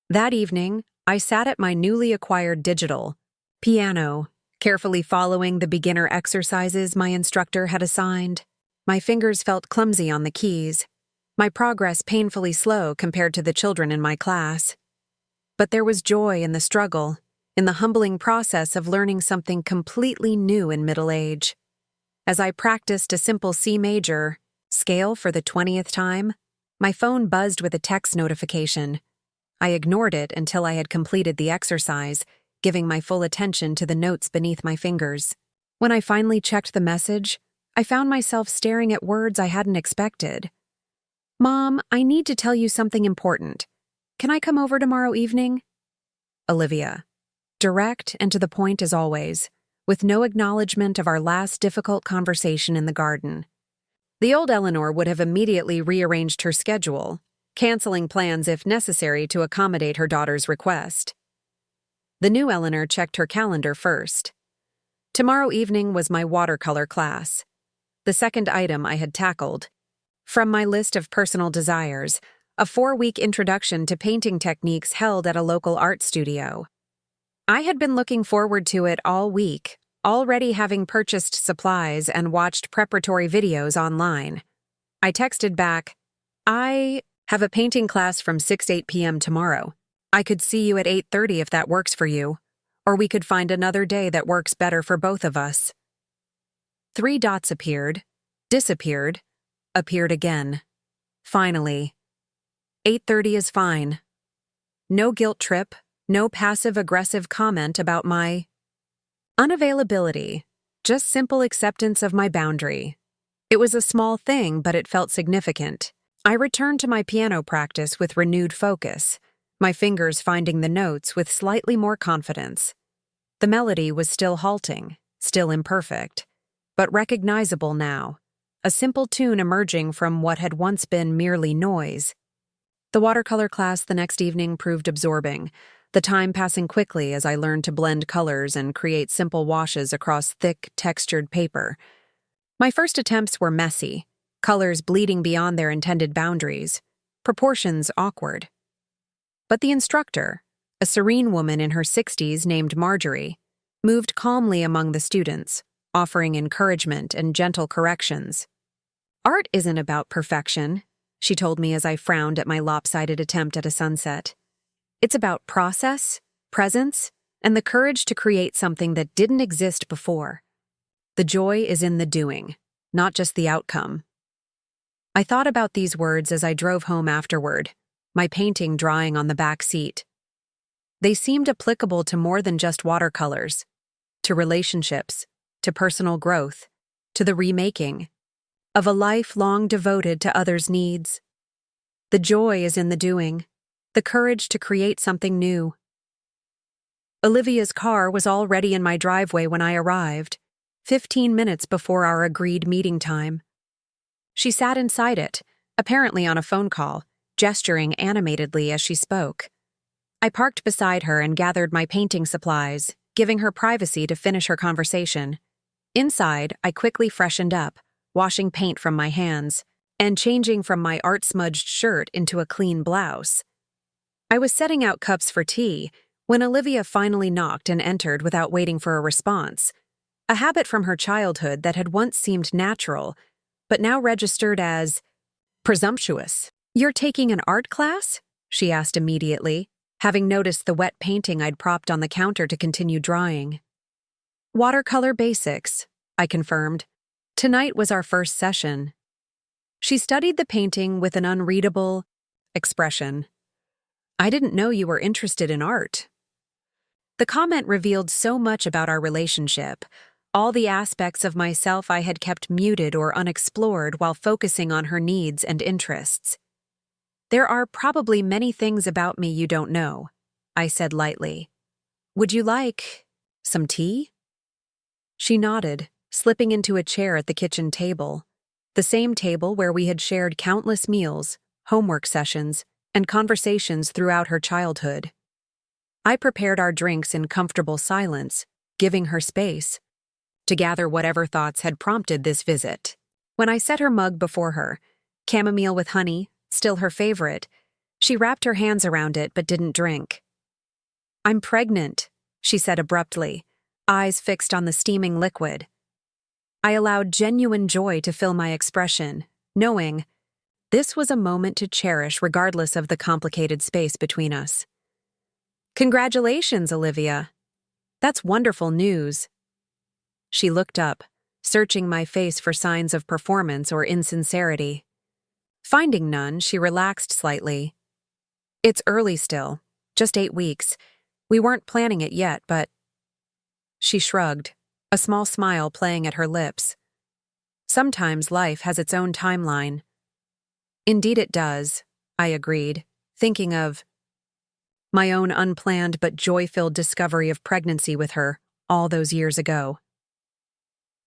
That evening, I sat at my newly acquired digital piano, carefully following the beginner exercises my instructor had assigned. My fingers felt clumsy on the keys, my progress painfully slow compared to the children in my class. But there was joy in the struggle, in the humbling process of learning something completely new in middle age. As I practiced a simple C major scale for the 20th time, my phone buzzed with a text notification. I ignored it until I had completed the exercise, giving my full attention to the notes beneath my fingers. When I finally checked the message, I found myself staring at words I hadn't expected. "Mom, I need to tell you something important. Can I come over tomorrow evening?" Olivia. Direct and to the point as always, with no acknowledgement of our last difficult conversation in the garden. The old Eleanor would have immediately rearranged her schedule, canceling plans if necessary to accommodate her daughter's request. The new Eleanor checked her calendar first. Tomorrow evening was my watercolor class, the second item I had tackled. From my list of personal desires, a 4-week introduction to painting techniques held at a local art studio. I had been looking forward to it all week, already having purchased supplies and watched preparatory videos online. I texted back, "I have a painting class from 6 to 8 p.m. tomorrow. I could see you at 8:30 if that works for you, or we could find another day that works better for both of us." 3 dots appeared, disappeared, appeared again. Finally, 8:30 is fine. No guilt trip, no passive-aggressive comment about my unavailability, just simple acceptance of my boundary. It was a small thing, but it felt significant. I returned to my piano practice with renewed focus, my fingers finding the notes with slightly more confidence. The melody was still halting, still imperfect, but recognizable now, a simple tune emerging from what had once been merely noise. The watercolor class the next evening proved absorbing, the time passing quickly as I learned to blend colors and create simple washes across thick, textured paper. My first attempts were messy, colors bleeding beyond their intended boundaries, proportions awkward. But the instructor, a serene woman in her 60s named Marjorie, moved calmly among the students, offering encouragement and gentle corrections. "Art isn't about perfection," she told me as I frowned at my lopsided attempt at a sunset. "It's about process, presence, and the courage to create something that didn't exist before. The joy is in the doing, not just the outcome." I thought about these words as I drove home afterward, my painting drying on the back seat. They seemed applicable to more than just watercolors, to relationships, to personal growth, to the remaking of a life long devoted to others' needs. The joy is in the doing, the courage to create something new. Olivia's car was already in my driveway when I arrived, 15 minutes before our agreed meeting time. She sat inside it, apparently on a phone call, gesturing animatedly as she spoke. I parked beside her and gathered my painting supplies, giving her privacy to finish her conversation. Inside, I quickly freshened up, washing paint from my hands, and changing from my art-smudged shirt into a clean blouse. I was setting out cups for tea when Olivia finally knocked and entered without waiting for a response, a habit from her childhood that had once seemed natural, but now registered as presumptuous. "You're taking an art class?" she asked immediately, having noticed the wet painting I'd propped on the counter to continue drawing. "Watercolor basics," I confirmed. Tonight was our first session. She studied the painting with an unreadable expression. "I didn't know you were interested in art." The comment revealed so much about our relationship, all the aspects of myself I had kept muted or unexplored while focusing on her needs and interests. "There are probably many things about me you don't know," I said lightly. "Would you like some tea?" She nodded, slipping into a chair at the kitchen table, the same table where we had shared countless meals, homework sessions, and conversations throughout her childhood. I prepared our drinks in comfortable silence, giving her space to gather whatever thoughts had prompted this visit. When I set her mug before her, chamomile with honey, still her favorite, she wrapped her hands around it but didn't drink. "I'm pregnant," she said abruptly, eyes fixed on the steaming liquid. I allowed genuine joy to fill my expression, knowing this was a moment to cherish regardless of the complicated space between us. "Congratulations, Olivia. That's wonderful news." She looked up, searching my face for signs of performance or insincerity. Finding none, she relaxed slightly. "It's early still, just 8 weeks. We weren't planning it yet, but—" She shrugged, a small smile playing at her lips. "Sometimes life has its own timeline." "Indeed it does," I agreed, thinking of my own unplanned but joy-filled discovery of pregnancy with her all those years ago.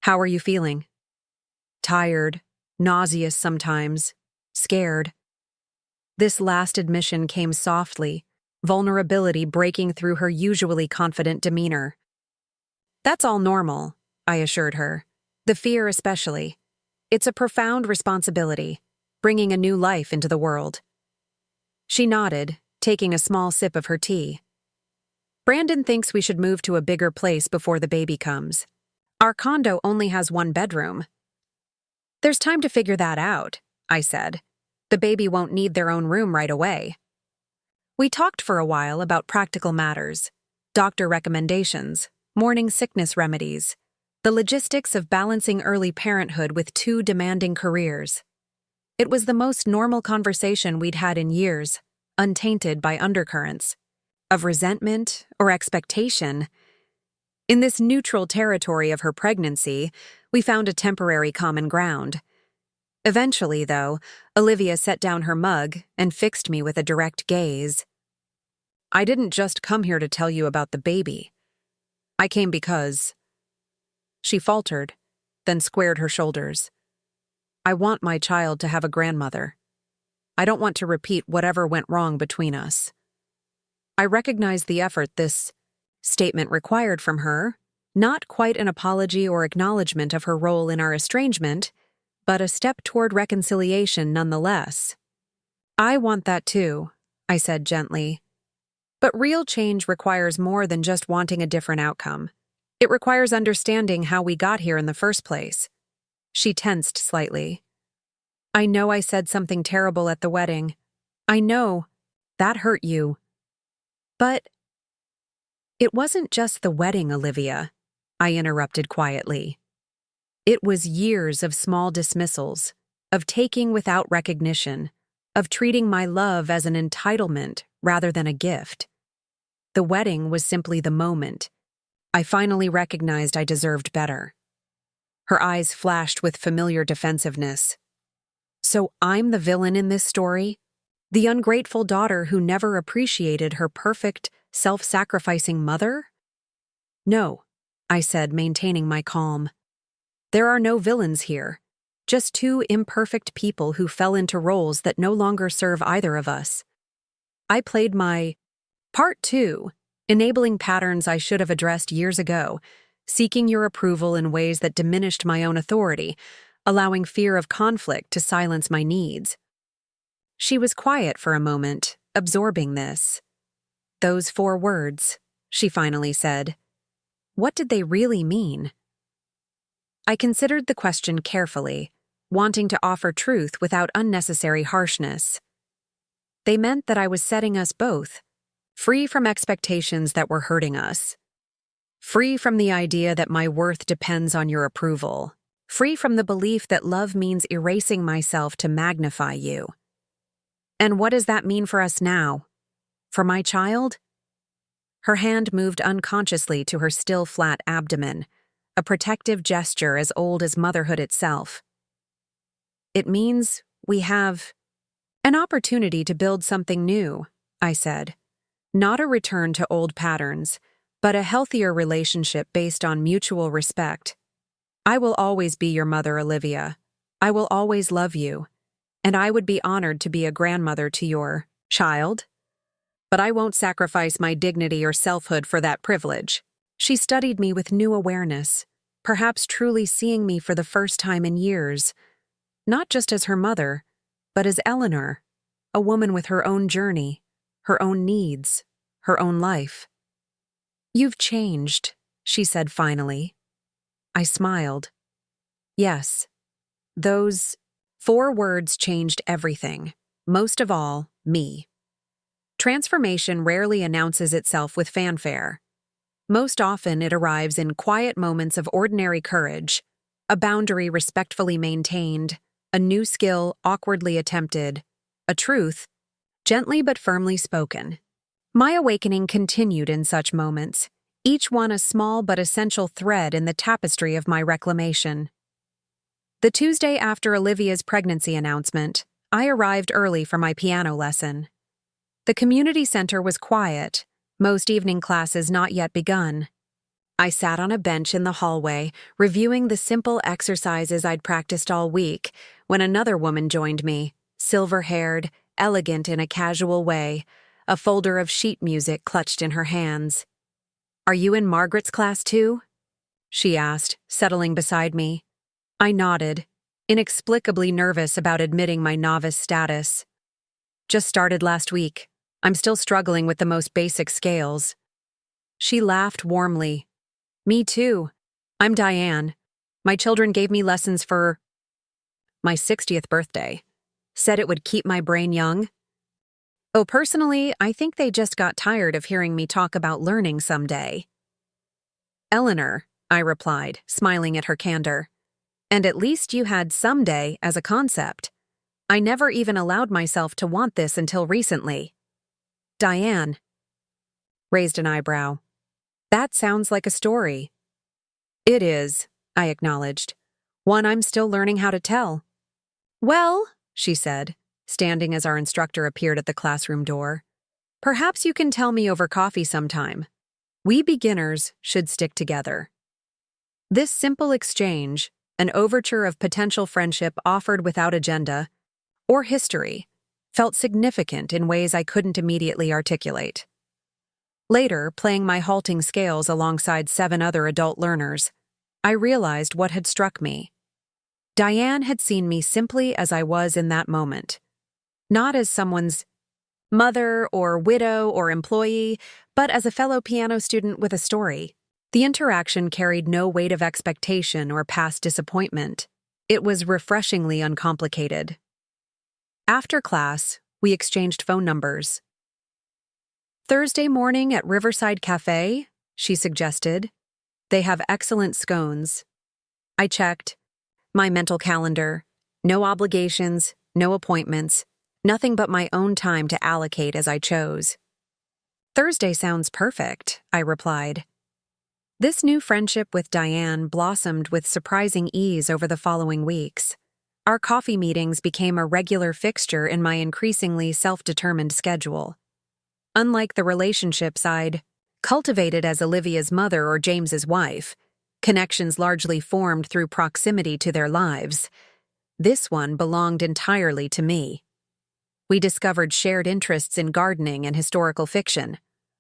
"How are you feeling?" "Tired, nauseous sometimes, scared." This last admission came softly, vulnerability breaking through her usually confident demeanor. "That's all normal," I assured her. "The fear especially. It's a profound responsibility, bringing a new life into the world." She nodded, taking a small sip of her tea. "Brandon thinks we should move to a bigger place before the baby comes. Our condo only has 1 bedroom." "There's time to figure that out," I said. "The baby won't need their own room right away." We talked for a while about practical matters, doctor recommendations, morning sickness remedies, the logistics of balancing early parenthood with 2 demanding careers. It was the most normal conversation we'd had in years, untainted by undercurrents of resentment or expectation. In this neutral territory of her pregnancy, we found a temporary common ground. Eventually, though, Olivia set down her mug and fixed me with a direct gaze. "I didn't just come here to tell you about the baby. I came because—" She faltered, then squared her shoulders. "I want my child to have a grandmother. I don't want to repeat whatever went wrong between us." I recognized the effort this statement required from her, not quite an apology or acknowledgement of her role in our estrangement, but a step toward reconciliation nonetheless. "I want that too," I said gently. "But real change requires more than just wanting a different outcome. It requires understanding how we got here in the first place." She tensed slightly. "I know I said something terrible at the wedding. I know that hurt you. But it wasn't just the wedding, Olivia," I interrupted quietly. "It was years of small dismissals, of taking without recognition, of treating my love as an entitlement rather than a gift. The wedding was simply the moment. I finally recognized I deserved better." Her eyes flashed with familiar defensiveness. "So I'm the villain in this story? The ungrateful daughter who never appreciated her perfect, self-sacrificing mother?" "No," I said, maintaining my calm. "There are no villains here, just two imperfect people who fell into roles that no longer serve either of us. I played my part too, enabling patterns I should have addressed years ago, seeking your approval in ways that diminished my own authority, allowing fear of conflict to silence my needs. She was quiet for a moment, absorbing this. "Those 4 words," she finally said. What did they really mean? I considered the question carefully, wanting to offer truth without unnecessary harshness. They meant that I was setting us both free from expectations that were hurting us, free from the idea that my worth depends on your approval, free from the belief that love means erasing myself to magnify you. And what does that mean for us now? For my child? Her hand moved unconsciously to her still flat abdomen, a protective gesture as old as motherhood itself. It means we have an opportunity to build something new, I said. Not a return to old patterns, but a healthier relationship based on mutual respect. I will always be your mother, Olivia. I will always love you. And I would be honored to be a grandmother to your child. But I won't sacrifice my dignity or selfhood for that privilege. She studied me with new awareness, perhaps truly seeing me for the first time in years, not just as her mother, but as Eleanor, a woman with her own journey, her own needs, her own life. "You've changed," she said finally. I smiled. Yes, those 4 words changed everything, most of all, me. Transformation rarely announces itself with fanfare. Most often it arrives in quiet moments of ordinary courage, a boundary respectfully maintained, a new skill awkwardly attempted, a truth gently but firmly spoken. My awakening continued in such moments, each one a small but essential thread in the tapestry of my reclamation. The Tuesday after Olivia's pregnancy announcement, I arrived early for my piano lesson. The community center was quiet, most evening classes not yet begun. I sat on a bench in the hallway, reviewing the simple exercises I'd practiced all week, when another woman joined me, silver-haired, elegant in a casual way, a folder of sheet music clutched in her hands. "Are you in Margaret's class too?" she asked, settling beside me. I nodded, inexplicably nervous about admitting my novice status. "Just started last week. I'm still struggling with the most basic scales." She laughed warmly. "Me too. I'm Diane. My children gave me lessons for my 60th birthday. Said it would keep my brain young. Oh, personally, I think they just got tired of hearing me talk about learning someday." "Eleanor," I replied, smiling at her candor. "And at least you had someday as a concept. I never even allowed myself to want this until recently." Diane raised an eyebrow. "That sounds like a story." "It is," I acknowledged. "One I'm still learning how to tell." "Well," she said, standing as our instructor appeared at the classroom door, "perhaps you can tell me over coffee sometime. We beginners should stick together." This simple exchange, an overture of potential friendship offered without agenda or history, felt significant in ways I couldn't immediately articulate. Later, playing my halting scales alongside 7 other adult learners, I realized what had struck me. Diane had seen me simply as I was in that moment, not as someone's mother or widow or employee, but as a fellow piano student with a story. The interaction carried no weight of expectation or past disappointment. It was refreshingly uncomplicated. After class, we exchanged phone numbers. "Thursday morning at Riverside Cafe," she suggested. "They have excellent scones." I checked my mental calendar. No obligations, no appointments, nothing but my own time to allocate as I chose. "Thursday sounds perfect," I replied. This new friendship with Diane blossomed with surprising ease over the following weeks. Our coffee meetings became a regular fixture in my increasingly self-determined schedule. Unlike the relationships I'd cultivated as Olivia's mother or James's wife, connections largely formed through proximity to their lives, This one belonged entirely to me. We discovered shared interests in gardening and historical fiction,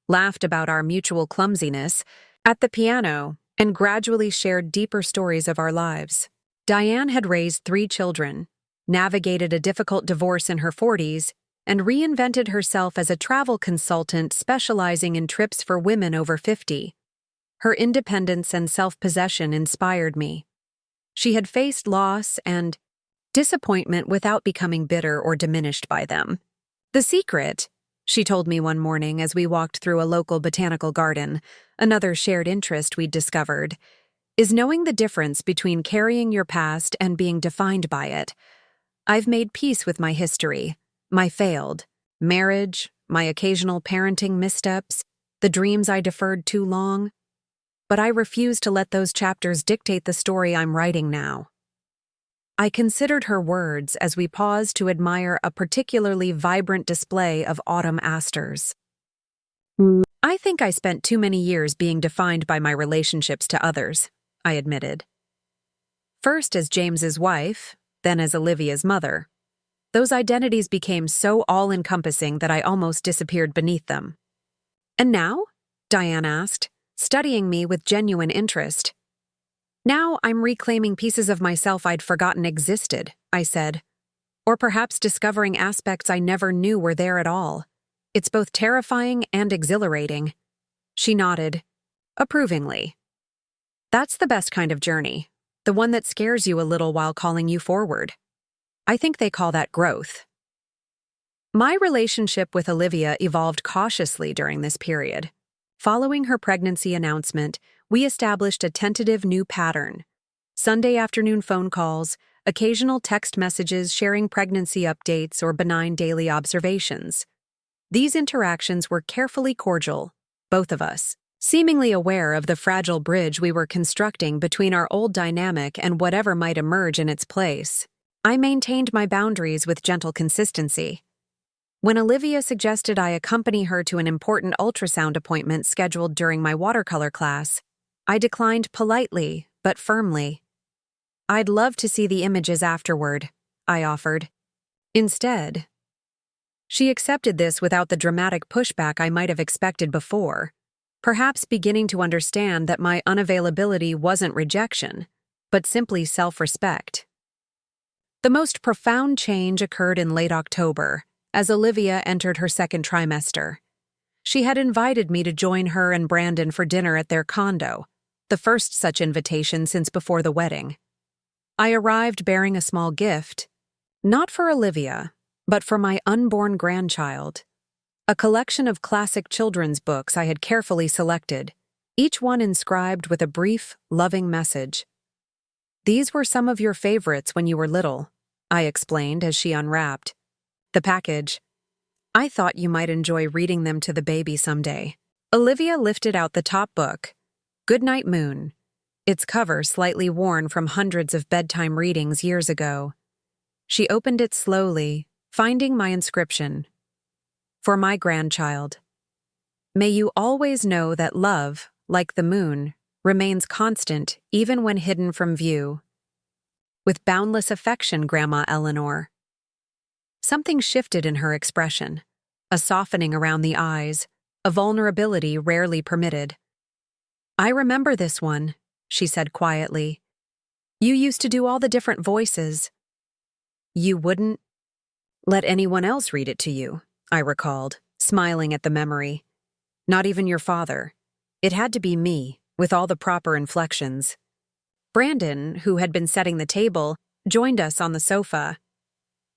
laughed about our mutual clumsiness at the piano, and gradually shared deeper stories of our lives. Diane had raised 3 children, navigated a difficult divorce in her 40s, and reinvented herself as a travel consultant specializing in trips for women over 50. Her independence and self-possession inspired me. She had faced loss and disappointment without becoming bitter or diminished by them. "The secret," she told me one morning as we walked through a local botanical garden, another shared interest we'd discovered, "is knowing the difference between carrying your past and being defined by it. I've made peace with my history, my failed marriage, my occasional parenting missteps, the dreams I deferred too long. But I refuse to let those chapters dictate the story I'm writing now." I considered her words as we paused to admire a particularly vibrant display of autumn asters. "I think I spent too many years being defined by my relationships to others," I admitted. "First as James's wife, then as Olivia's mother. Those identities became so all-encompassing that I almost disappeared beneath them." "And now?" Diane asked, studying me with genuine interest. "Now I'm reclaiming pieces of myself I'd forgotten existed," I said. "Or perhaps discovering aspects I never knew were there at all. It's both terrifying and exhilarating." She nodded, approvingly. "That's the best kind of journey, the one that scares you a little while calling you forward. I think they call that growth." My relationship with Olivia evolved cautiously during this period. Following her pregnancy announcement, we established a tentative new pattern: Sunday afternoon phone calls, occasional text messages sharing pregnancy updates or benign daily observations. These interactions were carefully cordial, both of us, seemingly aware of the fragile bridge we were constructing between our old dynamic and whatever might emerge in its place. I maintained my boundaries with gentle consistency. When Olivia suggested I accompany her to an important ultrasound appointment scheduled during my watercolor class, I declined politely but firmly. "I'd love to see the images afterward," I offered. Instead, she accepted this without the dramatic pushback I might have expected before, perhaps beginning to understand that my unavailability wasn't rejection, but simply self-respect. The most profound change occurred in late October, as Olivia entered her 2nd trimester. She had invited me to join her and Brandon for dinner at their condo, the first such invitation since before the wedding. I arrived bearing a small gift, not for Olivia, but for my unborn grandchild, a collection of classic children's books I had carefully selected, each one inscribed with a brief, loving message. "These were some of your favorites when you were little," I explained as she unwrapped the package. "I thought you might enjoy reading them to the baby someday." Olivia lifted out the top book, Goodnight Moon, its cover slightly worn from hundreds of bedtime readings years ago. She opened it slowly, finding my inscription. "For my grandchild. May you always know that love, like the moon, remains constant even when hidden from view. With boundless affection, Grandma Eleanor." Something shifted in her expression, a softening around the eyes, a vulnerability rarely permitted. "I remember this one," she said quietly. "You used to do all the different voices." "You wouldn't let anyone else read it to you," I recalled, smiling at the memory. "Not even your father. It had to be me, with all the proper inflections." Brandon, who had been setting the table, joined us on the sofa.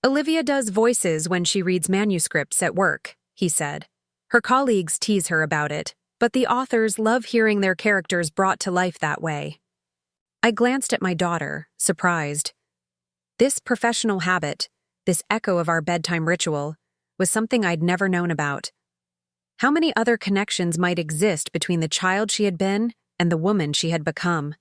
"Olivia does voices when she reads manuscripts at work," he said. "Her colleagues tease her about it, but the authors love hearing their characters brought to life that way." I glanced at my daughter, surprised. This professional habit, this echo of our bedtime ritual, was something I'd never known about. How many other connections might exist between the child she had been and the woman she had become?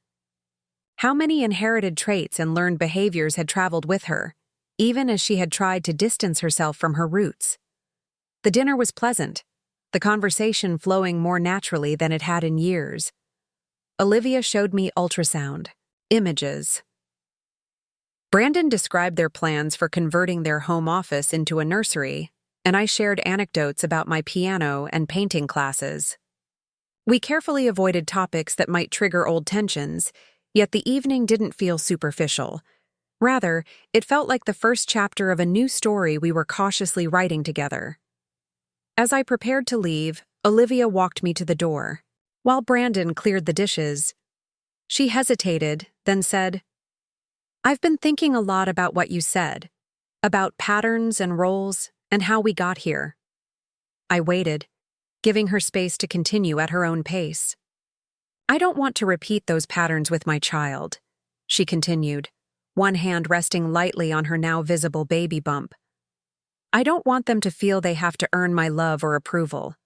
How many inherited traits and learned behaviors had traveled with her, even as she had tried to distance herself from her roots? The dinner was pleasant, the conversation flowing more naturally than it had in years. Olivia showed me ultrasound, images, Brandon described their plans for converting their home office into a nursery, and I shared anecdotes about my piano and painting classes. We carefully avoided topics that might trigger old tensions, yet the evening didn't feel superficial. Rather, it felt like the first chapter of a new story we were cautiously writing together. As I prepared to leave, Olivia walked me to the door. While Brandon cleared the dishes, she hesitated, then said, "I've been thinking a lot about what you said, about patterns and roles and how we got here." I waited, giving her space to continue at her own pace. "I don't want to repeat those patterns with my child," she continued, one hand resting lightly on her now visible baby bump. "I don't want them to feel they have to earn my love or approval.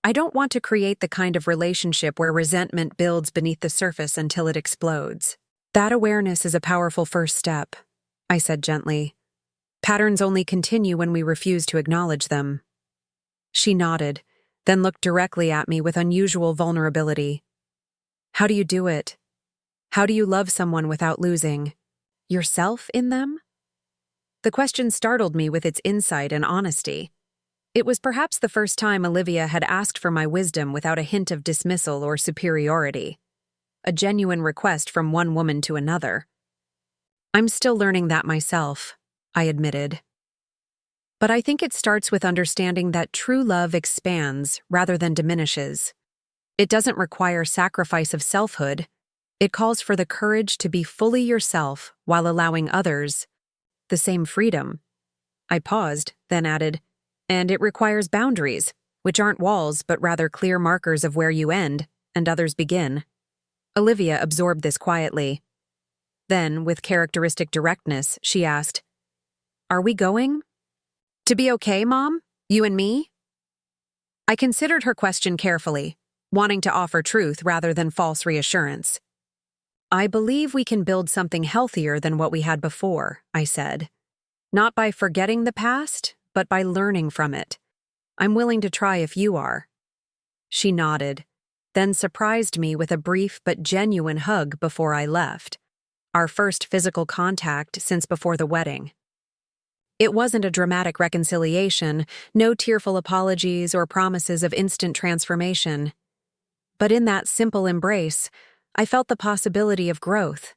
I don't want to create the kind of relationship where resentment builds beneath the surface until it explodes. That awareness is a powerful first step," I said gently. "Patterns only continue when we refuse to acknowledge them." She nodded, then looked directly at me with unusual vulnerability. "How do you do it? How do you love someone without losing yourself in them?" The question startled me with its insight and honesty. It was perhaps the first time Olivia had asked for my wisdom without a hint of dismissal or superiority. A genuine request from one woman to another. "I'm still learning that myself," I admitted. "But I think it starts with understanding that true love expands rather than diminishes. It doesn't require sacrifice of selfhood. It calls for the courage to be fully yourself while allowing others the same freedom." I paused, then added, "And it requires boundaries, which aren't walls but rather clear markers of where you end and others begin." Olivia absorbed this quietly. Then, with characteristic directness, she asked, "Are we going to be okay, Mom? You and me?" I considered her question carefully, wanting to offer truth rather than false reassurance. "I believe we can build something healthier than what we had before," I said. "Not by forgetting the past, but by learning from it. I'm willing to try if you are." She nodded, then surprised me with a brief but genuine hug before I left, our first physical contact since before the wedding. It wasn't a dramatic reconciliation, no tearful apologies or promises of instant transformation. But in that simple embrace, I felt the possibility of growth,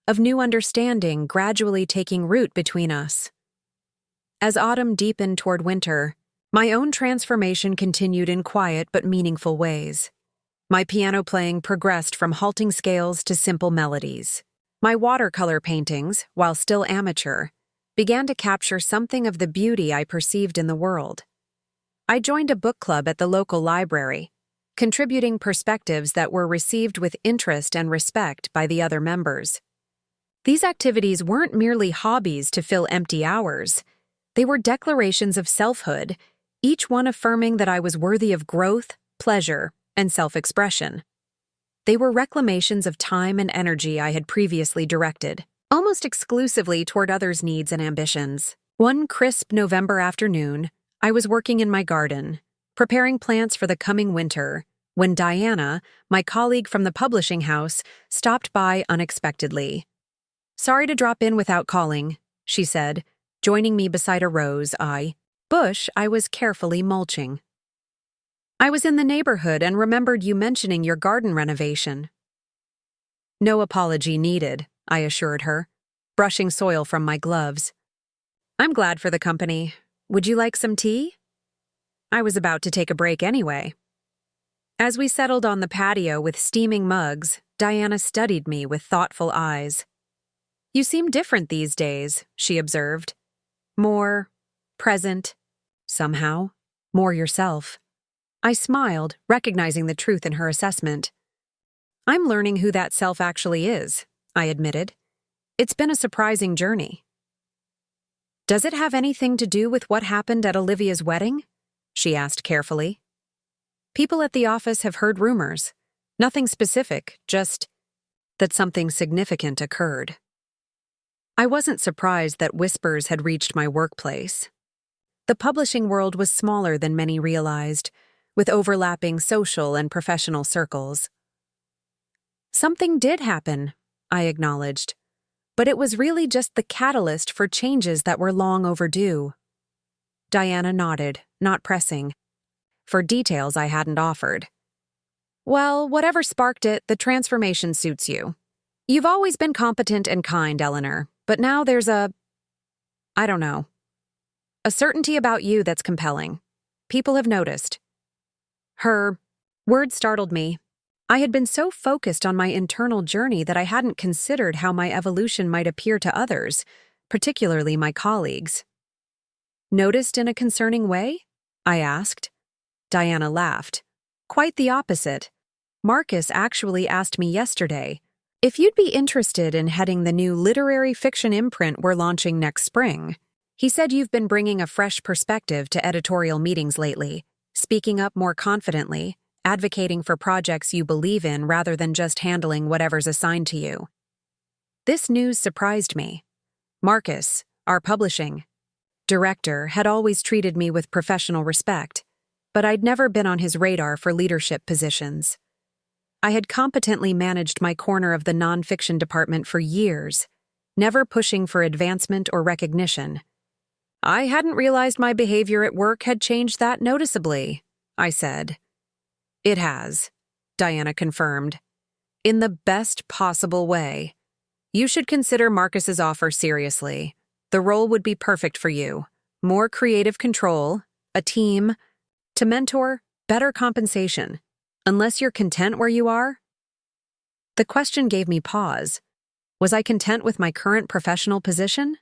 of new understanding gradually taking root between us. As autumn deepened toward winter, my own transformation continued in quiet but meaningful ways. My piano playing progressed from halting scales to simple melodies. My watercolor paintings, while still amateur, began to capture something of the beauty I perceived in the world. I joined a book club at the local library, contributing perspectives that were received with interest and respect by the other members. These activities weren't merely hobbies to fill empty hours. They were declarations of selfhood, each one affirming that I was worthy of growth, pleasure, and self-expression. They were reclamations of time and energy I had previously directed, almost exclusively toward others' needs and ambitions. One crisp November afternoon, I was working in my garden, preparing plants for the coming winter, when Diana, my colleague from the publishing house, stopped by unexpectedly. "Sorry to drop in without calling," she said, joining me beside a bush I was carefully mulching. "I was in the neighborhood and remembered you mentioning your garden renovation." "No apology needed," I assured her, brushing soil from my gloves. "I'm glad for the company. Would you like some tea?" I was about to take a break anyway. As we settled on the patio with steaming mugs, Diana studied me with thoughtful eyes. "You seem different these days," she observed. "More present, somehow, more yourself." I smiled, recognizing the truth in her assessment. "I'm learning who that self actually is," I admitted. "It's been a surprising journey." "Does it have anything to do with what happened at Olivia's wedding?" she asked carefully. "People at the office have heard rumors. Nothing specific, just that something significant occurred." I wasn't surprised that whispers had reached my workplace. The publishing world was smaller than many realized, with overlapping social and professional circles. "Something did happen," I acknowledged. but it was really just the catalyst for changes that were long overdue. Diana nodded, not pressing for details I hadn't offered. Well, whatever sparked it, the transformation suits you. You've always been competent and kind, Eleanor, but now there's a certainty about you that's compelling. People have noticed. Her word startled me. I had been so focused on my internal journey that I hadn't considered how my evolution might appear to others, particularly my colleagues. Noticed in a concerning way? I asked. Diana laughed. Quite the opposite. Marcus actually asked me yesterday if you'd be interested in heading the new literary fiction imprint we're launching next spring. He said you've been bringing a fresh perspective to editorial meetings lately, speaking up more confidently, advocating for projects you believe in rather than just handling whatever's assigned to you. This news surprised me. Marcus, our publishing director, had always treated me with professional respect, but I'd never been on his radar for leadership positions. I had competently managed my corner of the nonfiction department for years, never pushing for advancement or recognition. I hadn't realized my behavior at work had changed that noticeably, I said. It has, Diana confirmed. In the best possible way. You should consider Marcus's offer seriously. The role would be perfect for you. More creative control, a team, to mentor, better compensation. Unless you're content where you are? The question gave me pause. Was I content with my current professional position?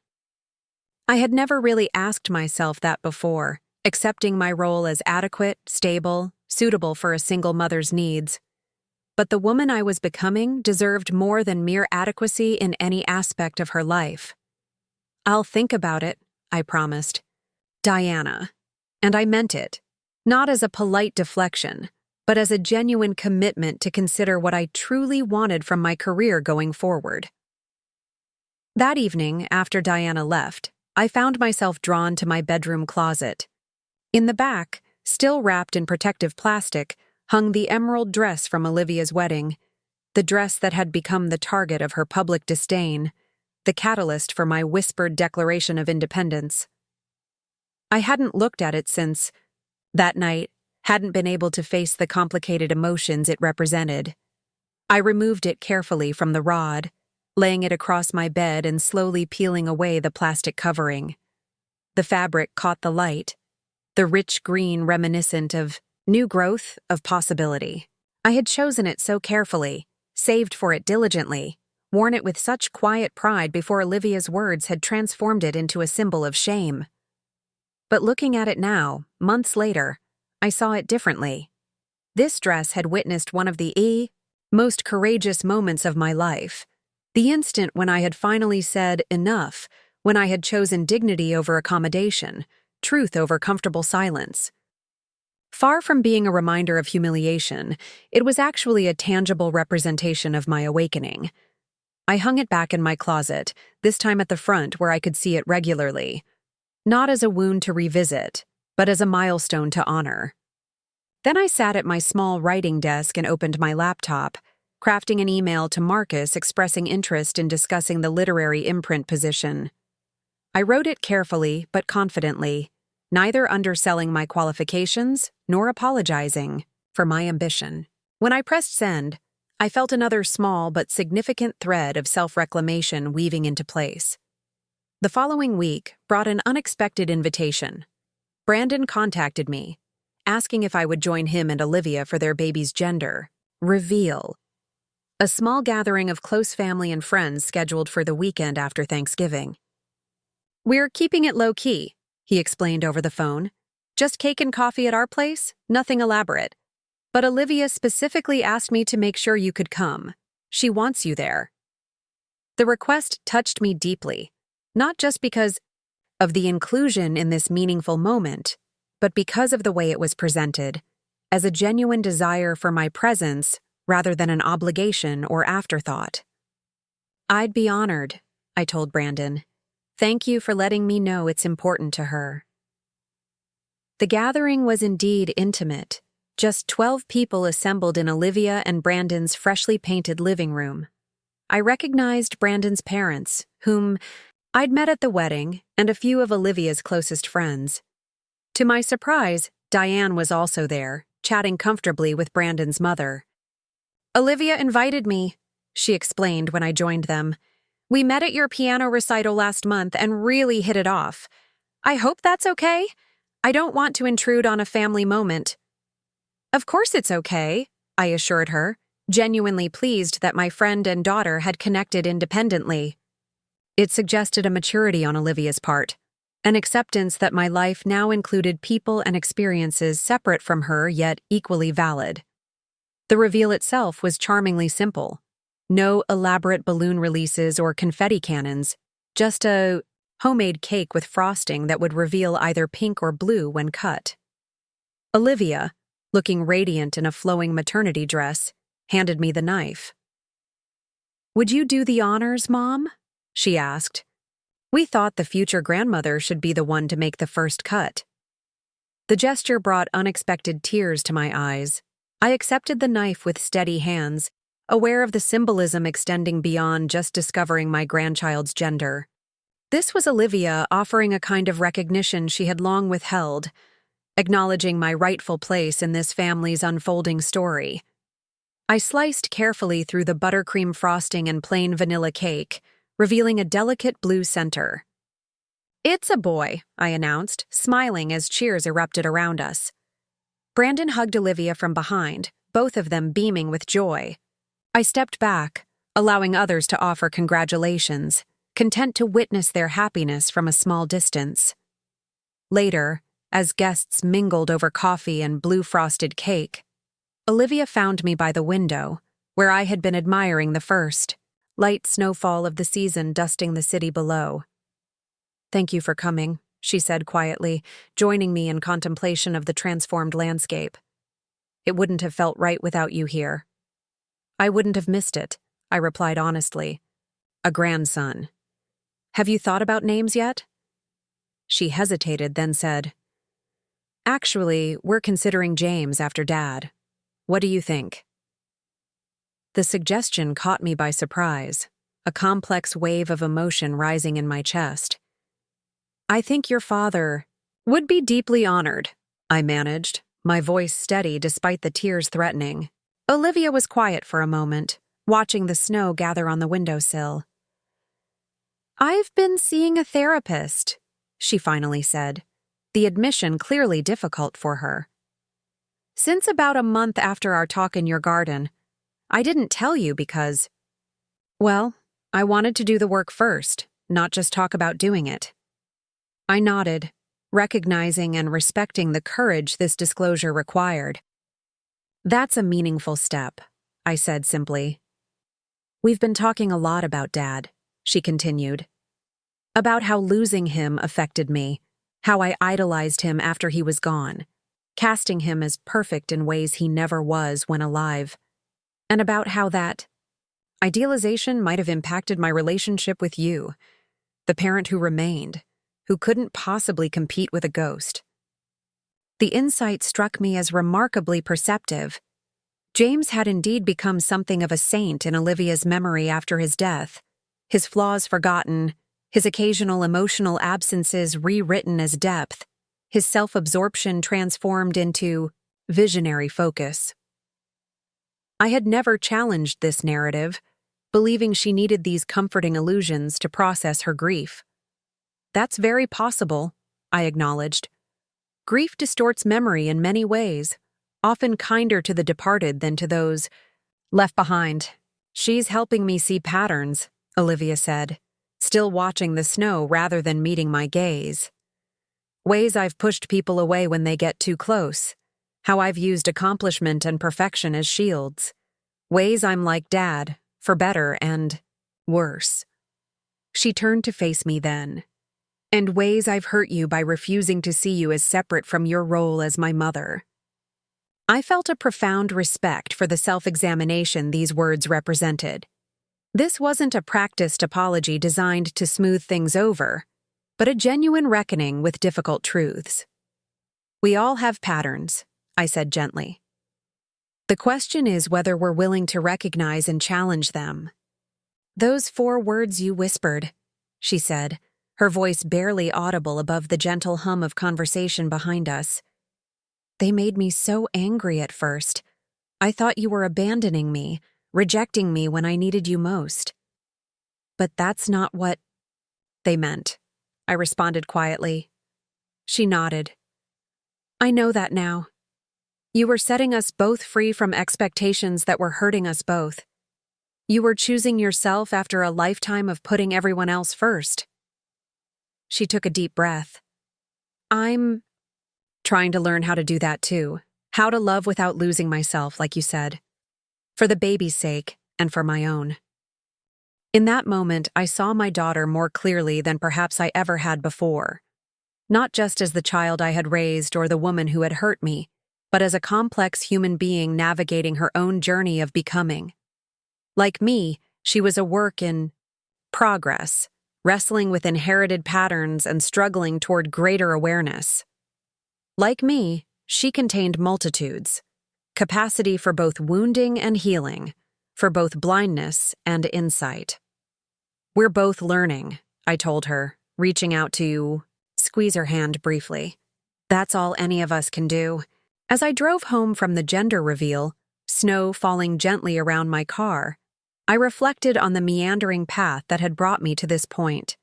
I had never really asked myself that before, accepting my role as adequate, stable, suitable for a single mother's needs. But the woman I was becoming deserved more than mere adequacy in any aspect of her life. I'll think about it, I promised. Diana. And I meant it, not as a polite deflection, but as a genuine commitment to consider what I truly wanted from my career going forward. That evening, after Diana left, I found myself drawn to my bedroom closet. In the back, still wrapped in protective plastic, hung the emerald dress from Olivia's wedding, the dress that had become the target of her public disdain, the catalyst for my whispered declaration of independence. I hadn't looked at it since, that night, hadn't been able to face the complicated emotions it represented. I removed it carefully from the rod, laying it across my bed and slowly peeling away the plastic covering. The fabric caught the light, the rich green reminiscent of new growth, of possibility. I had chosen it so carefully, saved for it diligently, worn it with such quiet pride before Olivia's words had transformed it into a symbol of shame. But looking at it now, months later, I saw it differently. This dress had witnessed one of the most courageous moments of my life. The instant when I had finally said enough, when I had chosen dignity over accommodation, truth over comfortable silence. Far from being a reminder of humiliation, it was actually a tangible representation of my awakening. I hung it back in my closet, this time at the front where I could see it regularly. Not as a wound to revisit, but as a milestone to honor. Then I sat at my small writing desk and opened my laptop, crafting an email to Marcus expressing interest in discussing the literary imprint position. I wrote it carefully but confidently, neither underselling my qualifications nor apologizing for my ambition. When I pressed send, I felt another small but significant thread of self-reclamation weaving into place. The following week brought an unexpected invitation. Brandon contacted me, asking if I would join him and Olivia for their baby's gender reveal. A small gathering of close family and friends scheduled for the weekend after Thanksgiving. We're keeping it low-key, he explained over the phone. Just cake and coffee at our place, nothing elaborate. But Olivia specifically asked me to make sure you could come. She wants you there. The request touched me deeply, not just because of the inclusion in this meaningful moment, but because of the way it was presented, as a genuine desire for my presence rather than an obligation or afterthought. I'd be honored, I told Brandon. Thank you for letting me know it's important to her. The gathering was indeed intimate, just 12 people assembled in Olivia and Brandon's freshly painted living room. I recognized Brandon's parents, whom I'd met at the wedding, and a few of Olivia's closest friends. To my surprise, Diane was also there, chatting comfortably with Brandon's mother. "Olivia invited me," she explained when I joined them. "We met at your piano recital last month and really hit it off. I hope that's okay? I don't want to intrude on a family moment." "Of course it's okay," I assured her, genuinely pleased that my friend and daughter had connected independently. It suggested a maturity on Olivia's part, an acceptance that my life now included people and experiences separate from her yet equally valid. The reveal itself was charmingly simple. No elaborate balloon releases or confetti cannons, just a homemade cake with frosting that would reveal either pink or blue when cut. Olivia, looking radiant in a flowing maternity dress, handed me the knife. "Would you do the honors, Mom?" she asked. We thought the future grandmother should be the one to make the first cut. The gesture brought unexpected tears to my eyes. I accepted the knife with steady hands, aware of the symbolism extending beyond just discovering my grandchild's gender. This was Olivia offering a kind of recognition she had long withheld, acknowledging my rightful place in this family's unfolding story. I sliced carefully through the buttercream frosting and plain vanilla cake, revealing a delicate blue center. "It's a boy," I announced, smiling as cheers erupted around us. Brandon hugged Olivia from behind, both of them beaming with joy. I stepped back, allowing others to offer congratulations, content to witness their happiness from a small distance. Later, as guests mingled over coffee and blue frosted cake, Olivia found me by the window, where I had been admiring the first, light snowfall of the season dusting the city below. "Thank you for coming," she said quietly, joining me in contemplation of the transformed landscape. "It wouldn't have felt right without you here." "I wouldn't have missed it," I replied honestly. "A grandson. Have you thought about names yet?" She hesitated, then said, "Actually, we're considering James after Dad. What do you think?" The suggestion caught me by surprise, a complex wave of emotion rising in my chest. "I think your father would be deeply honored," I managed, my voice steady despite the tears threatening. Olivia was quiet for a moment, watching the snow gather on the windowsill. "I've been seeing a therapist," she finally said, the admission clearly difficult for her. "Since about a month after our talk in your garden. I didn't tell you because, well, I wanted to do the work first, not just talk about doing it." I nodded, recognizing and respecting the courage this disclosure required. "That's a meaningful step," I said simply. "We've been talking a lot about Dad," she continued. "About how losing him affected me, how I idolized him after he was gone, casting him as perfect in ways he never was when alive, and about how that idealization might have impacted my relationship with you, the parent who remained, who couldn't possibly compete with a ghost." The insight struck me as remarkably perceptive. James had indeed become something of a saint in Olivia's memory after his death, his flaws forgotten, his occasional emotional absences rewritten as depth, his self-absorption transformed into visionary focus. I had never challenged this narrative, believing she needed these comforting illusions to process her grief. "That's very possible," I acknowledged. "Grief distorts memory in many ways, often kinder to the departed than to those left behind." "She's helping me see patterns," Olivia said, still watching the snow rather than meeting my gaze. "Ways I've pushed people away when they get too close, how I've used accomplishment and perfection as shields. Ways I'm like Dad, for better and worse." She turned to face me then. "And ways I've hurt you by refusing to see you as separate from your role as my mother." I felt a profound respect for the self-examination these words represented. This wasn't a practiced apology designed to smooth things over, but a genuine reckoning with difficult truths. "We all have patterns," I said gently. "The question is whether we're willing to recognize and challenge them." "Those 4 words you whispered," she said, her voice barely audible above the gentle hum of conversation behind us. "They made me so angry at first. I thought you were abandoning me, rejecting me when I needed you most. But that's not what they meant," I responded quietly. She nodded. "I know that now. You were setting us both free from expectations that were hurting us both. You were choosing yourself after a lifetime of putting everyone else first." She took a deep breath. "I'm trying to learn how to do that too. How to love without losing myself, like you said. For the baby's sake, and for my own." In that moment, I saw my daughter more clearly than perhaps I ever had before. Not just as the child I had raised or the woman who had hurt me, but as a complex human being navigating her own journey of becoming. Like me, she was a work in progress, wrestling with inherited patterns and struggling toward greater awareness. Like me, she contained multitudes, capacity for both wounding and healing, for both blindness and insight. "We're both learning," I told her, reaching out to squeeze her hand briefly. "That's all any of us can do." As I drove home from the gender reveal, snow falling gently around my car, I reflected on the meandering path that had brought me to this point.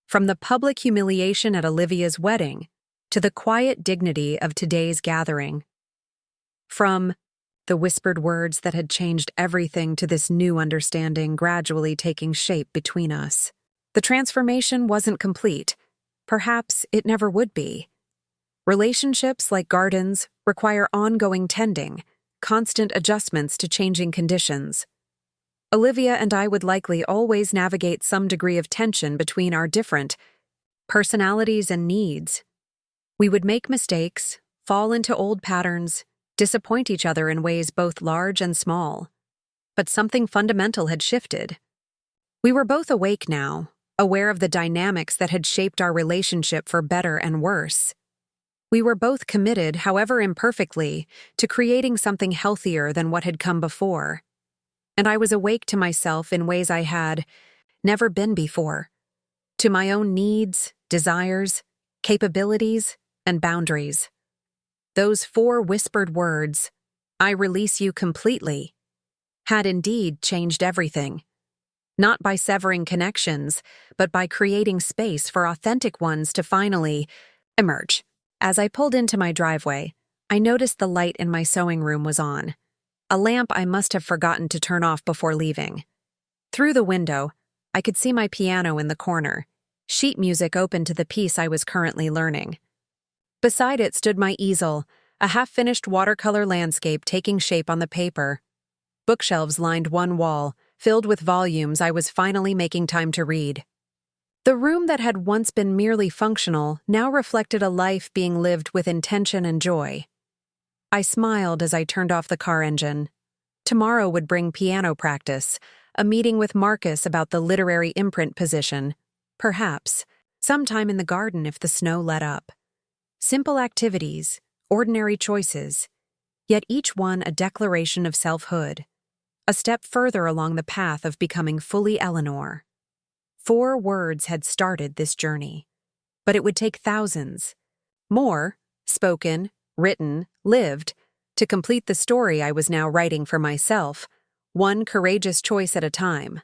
From the public humiliation at Olivia's wedding to the quiet dignity of today's gathering. From the whispered words that had changed everything to this new understanding gradually taking shape between us. The transformation wasn't complete. Perhaps it never would be. Relationships, like gardens, require ongoing tending, constant adjustments to changing conditions. Olivia and I would likely always navigate some degree of tension between our different personalities and needs. We would make mistakes, fall into old patterns, disappoint each other in ways both large and small. But something fundamental had shifted. We were both awake now, aware of the dynamics that had shaped our relationship for better and worse. We were both committed, however imperfectly, to creating something healthier than what had come before. And I was awake to myself in ways I had never been before, to my own needs, desires, capabilities, and boundaries. Those 4 whispered words, "I release you completely," had indeed changed everything. Not by severing connections, but by creating space for authentic ones to finally emerge. As I pulled into my driveway, I noticed the light in my sewing room was on, a lamp I must have forgotten to turn off before leaving. Through the window, I could see my piano in the corner, sheet music open to the piece I was currently learning. Beside it stood my easel, a half-finished watercolor landscape taking shape on the paper. Bookshelves lined one wall, filled with volumes I was finally making time to read. The room that had once been merely functional now reflected a life being lived with intention and joy. I smiled as I turned off the car engine. Tomorrow would bring piano practice, a meeting with Marcus about the literary imprint position, perhaps, sometime in the garden if the snow let up. Simple activities, ordinary choices, yet each one a declaration of selfhood, a step further along the path of becoming fully Eleanor. 4 words had started this journey, but it would take thousands, more, spoken, written, lived, to complete the story I was now writing for myself, one courageous choice at a time.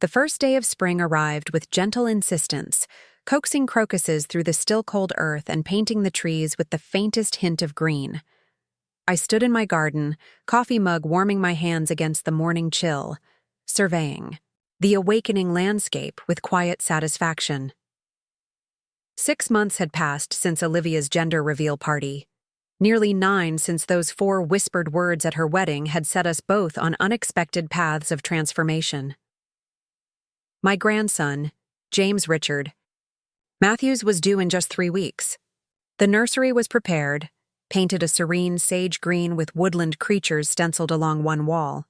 The first day of spring arrived with gentle insistence, coaxing crocuses through the still cold earth and painting the trees with the faintest hint of green. I stood in my garden, coffee mug warming my hands against the morning chill, surveying the awakening landscape with quiet satisfaction. 6 months had passed since Olivia's gender reveal party. Nearly 9 since those 4 whispered words at her wedding had set us both on unexpected paths of transformation. My grandson, James Richard Matthews, was due in just 3 weeks. The nursery was prepared, painted a serene sage green with woodland creatures stenciled along one wall.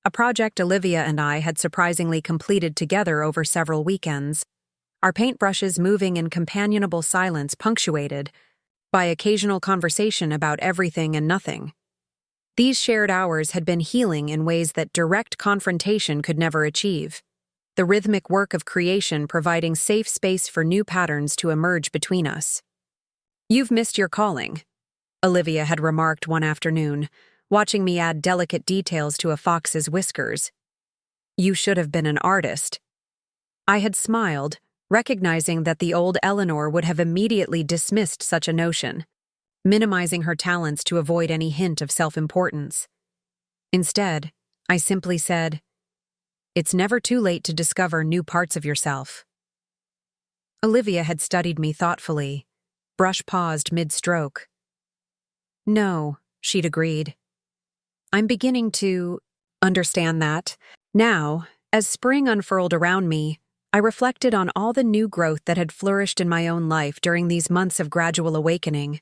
A project Olivia and I had surprisingly completed together over several weekends, our paintbrushes moving in companionable silence punctuated by occasional conversation about everything and nothing. These shared hours had been healing in ways that direct confrontation could never achieve. The rhythmic work of creation providing safe space for new patterns to emerge between us. "You've missed your calling," Olivia had remarked one afternoon, watching me add delicate details to a fox's whiskers. "You should have been an artist." I had smiled, recognizing that the old Eleanor would have immediately dismissed such a notion, minimizing her talents to avoid any hint of self-importance. Instead, I simply said, "It's never too late to discover new parts of yourself." Olivia had studied me thoughtfully, brush paused mid-stroke. "No," she'd agreed. "I'm beginning to understand that." Now, as spring unfurled around me, I reflected on all the new growth that had flourished in my own life during these months of gradual awakening.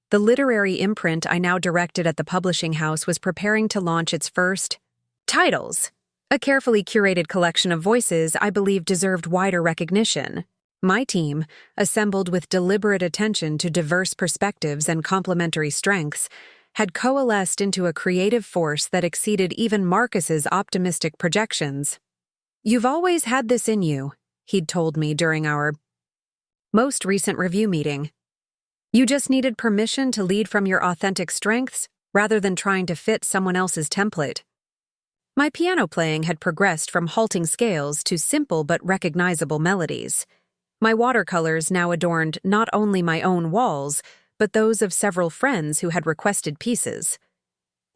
The literary imprint I now directed at the publishing house was preparing to launch its first titles, a carefully curated collection of voices I believed deserved wider recognition. My team, assembled with deliberate attention to diverse perspectives and complementary strengths, had coalesced into a creative force that exceeded even Marcus's optimistic projections. "You've always had this in you," he'd told me during our most recent review meeting. "You just needed permission to lead from your authentic strengths rather than trying to fit someone else's template." My piano playing had progressed from halting scales to simple but recognizable melodies. My watercolors now adorned not only my own walls, but those of several friends who had requested pieces.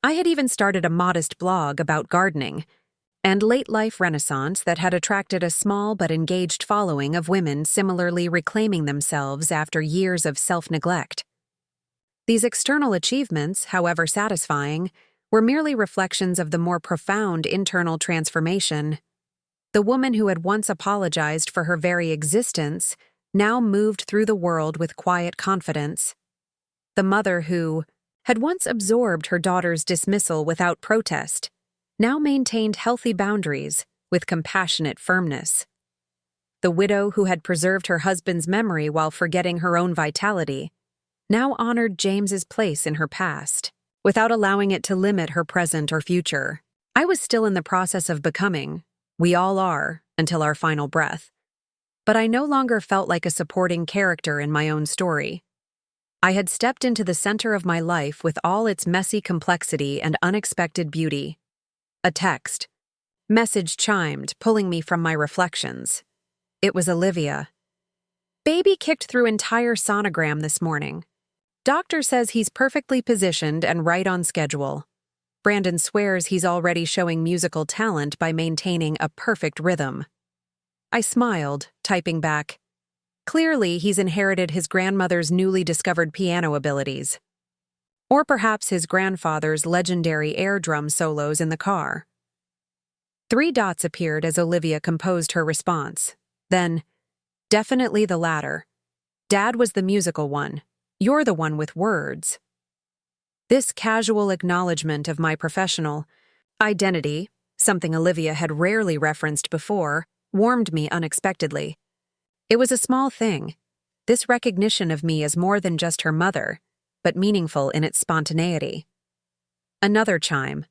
I had even started a modest blog about gardening and late-life renaissance that had attracted a small but engaged following of women similarly reclaiming themselves after years of self-neglect. These external achievements, however satisfying, were merely reflections of the more profound internal transformation. The woman who had once apologized for her very existence now moved through the world with quiet confidence. The mother who had once absorbed her daughter's dismissal without protest now maintained healthy boundaries with compassionate firmness. The widow who had preserved her husband's memory while forgetting her own vitality now honored James's place in her past, without allowing it to limit her present or future. I was still in the process of becoming. We all are, until our final breath. But I no longer felt like a supporting character in my own story. I had stepped into the center of my life with all its messy complexity and unexpected beauty. A text. Message chimed, pulling me from my reflections. It was Olivia. "Baby kicked through entire sonogram this morning. Doctor says he's perfectly positioned and right on schedule. Brandon swears he's already showing musical talent by maintaining a perfect rhythm." I smiled, typing back, "Clearly he's inherited his grandmother's newly discovered piano abilities. Or perhaps his grandfather's legendary air drum solos in the car." 3 dots appeared as Olivia composed her response. Then, "Definitely the latter. Dad was the musical one. You're the one with words." This casual acknowledgement of my professional identity, something Olivia had rarely referenced before, warmed me unexpectedly. It was a small thing, this recognition of me as more than just her mother, but meaningful in its spontaneity. Another chime.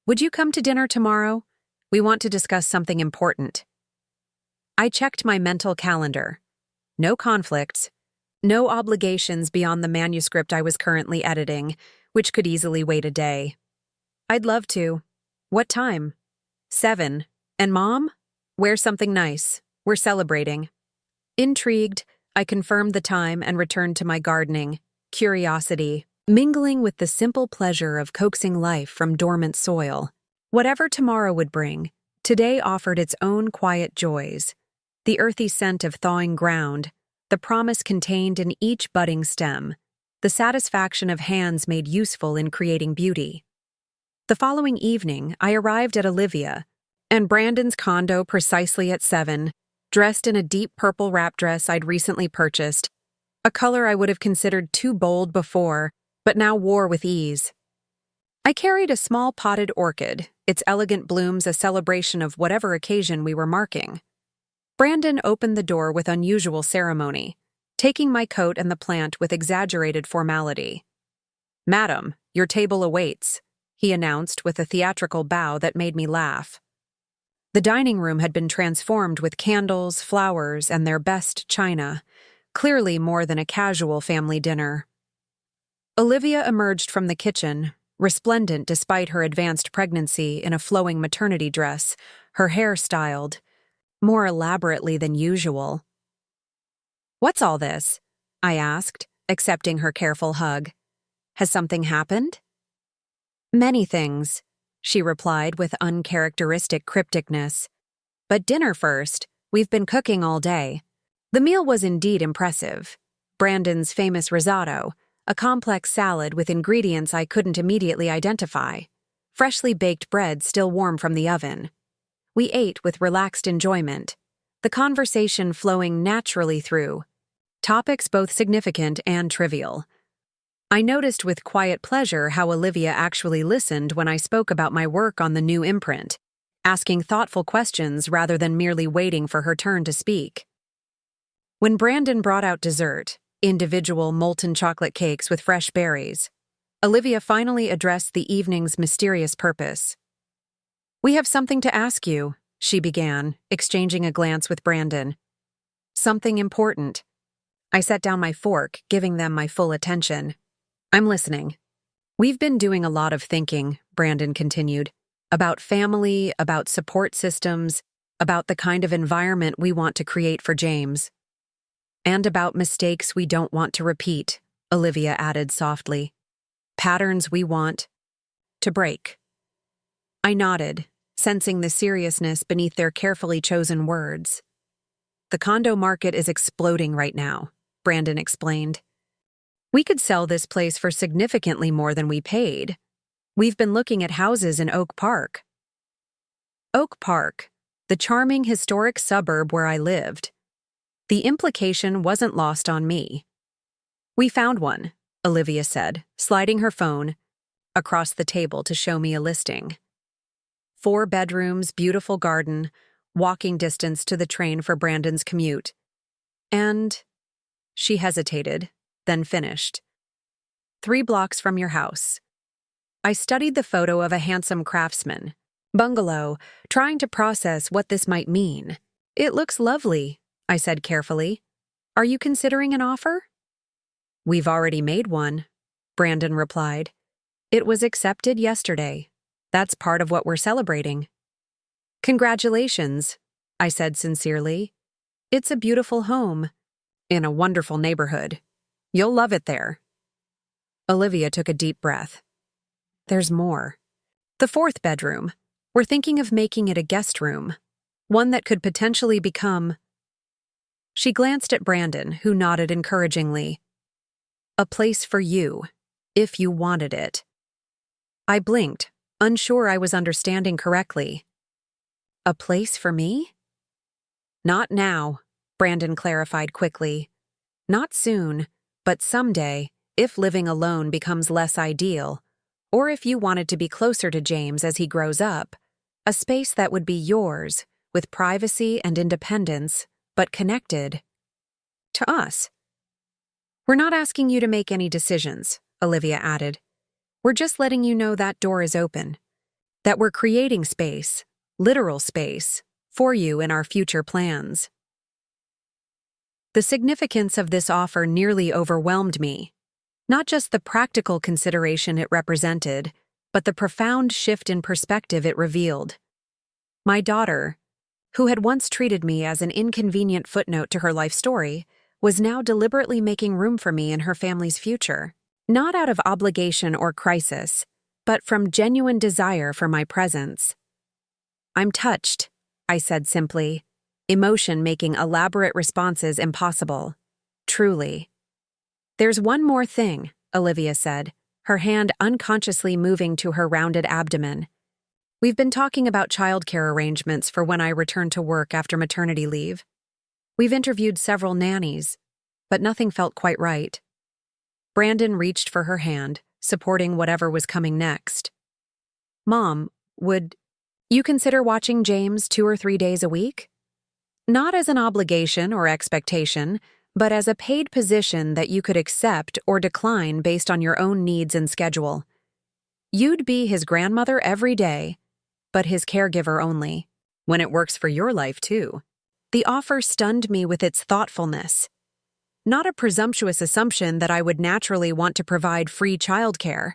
"Would you come to dinner tomorrow? We want to discuss something important." I checked my mental calendar. No conflicts. No obligations beyond the manuscript I was currently editing, which could easily wait a day. "I'd love to. What time?" 7. "And Mom? Wear something nice. We're celebrating." Intrigued, I confirmed the time and returned to my gardening, curiosity mingling with the simple pleasure of coaxing life from dormant soil. Whatever tomorrow would bring, today offered its own quiet joys. The earthy scent of thawing ground, the promise contained in each budding stem, the satisfaction of hands made useful in creating beauty. The following evening, I arrived at Olivia and Brandon's condo precisely at 7, dressed in a deep purple wrap dress I'd recently purchased, a color I would have considered too bold before, but now wore with ease. I carried a small potted orchid, its elegant blooms a celebration of whatever occasion we were marking. Brandon opened the door with unusual ceremony, taking my coat and the plant with exaggerated formality. "Madam, your table awaits," he announced with a theatrical bow that made me laugh. The dining room had been transformed with candles, flowers, and their best china, clearly more than a casual family dinner. Olivia emerged from the kitchen, resplendent despite her advanced pregnancy in a flowing maternity dress, her hair styled more elaborately than usual. "What's all this?" I asked, accepting her careful hug. "Has something happened?" "Many things," she replied with uncharacteristic crypticness. "But dinner first. We've been cooking all day." The meal was indeed impressive. Brandon's famous risotto, a complex salad with ingredients I couldn't immediately identify. Freshly baked bread still warm from the oven. We ate with relaxed enjoyment, the conversation flowing naturally through, topics both significant and trivial. I noticed with quiet pleasure how Olivia actually listened when I spoke about my work on the new imprint, asking thoughtful questions rather than merely waiting for her turn to speak. When Brandon brought out dessert, individual molten chocolate cakes with fresh berries, Olivia finally addressed the evening's mysterious purpose. "We have something to ask you," she began, exchanging a glance with Brandon. "Something important." I set down my fork, giving them my full attention. "I'm listening." "We've been doing a lot of thinking," Brandon continued, "about family, about support systems, about the kind of environment we want to create for James. And about mistakes we don't want to repeat," Olivia added softly. "Patterns we want to break." I nodded, sensing the seriousness beneath their carefully chosen words. "The condo market is exploding right now," Brandon explained. "We could sell this place for significantly more than we paid. We've been looking at houses in Oak Park." Oak Park, the charming historic suburb where I lived. The implication wasn't lost on me. "We found one," Olivia said, sliding her phone across the table to show me a listing. 4 bedrooms, beautiful garden, walking distance to the train for Brandon's commute. And she hesitated, then finished. 3 blocks from your house." I studied the photo of a handsome craftsman bungalow, trying to process what this might mean. "It looks lovely," I said carefully. "Are you considering an offer?" "We've already made one," Brandon replied. "It was accepted yesterday. That's part of what we're celebrating." "Congratulations," I said sincerely. "It's a beautiful home, in a wonderful neighborhood. You'll love it there." Olivia took a deep breath. "There's more. The 4th bedroom. We're thinking of making it a guest room, one that could potentially become—" She glanced at Brandon, who nodded encouragingly. "A place for you, if you wanted it." I blinked, unsure I was understanding correctly. "A place for me?" "Not now," Brandon clarified quickly. "Not soon, but someday, if living alone becomes less ideal, or if you wanted to be closer to James as he grows up, a space that would be yours, with privacy and independence, but connected to us." "We're not asking you to make any decisions," Olivia added. "We're just letting you know that door is open, that we're creating space, literal space, for you in our future plans." The significance of this offer nearly overwhelmed me. Not just the practical consideration it represented, but the profound shift in perspective it revealed. My daughter, who had once treated me as an inconvenient footnote to her life story, was now deliberately making room for me in her family's future, not out of obligation or crisis, but from genuine desire for my presence. "I'm touched," I said simply, emotion making elaborate responses impossible. "Truly." "There's one more thing," Olivia said, her hand unconsciously moving to her rounded abdomen. "We've been talking about childcare arrangements for when I return to work after maternity leave. We've interviewed several nannies, but nothing felt quite right." Brandon reached for her hand, supporting whatever was coming next. "Mom, would you consider watching James 2 or 3 days a week? Not as an obligation or expectation, but as a paid position that you could accept or decline based on your own needs and schedule. You'd be his grandmother every day, but his caregiver only, when it works for your life too. The offer stunned me with its thoughtfulness. Not a presumptuous assumption that I would naturally want to provide free childcare,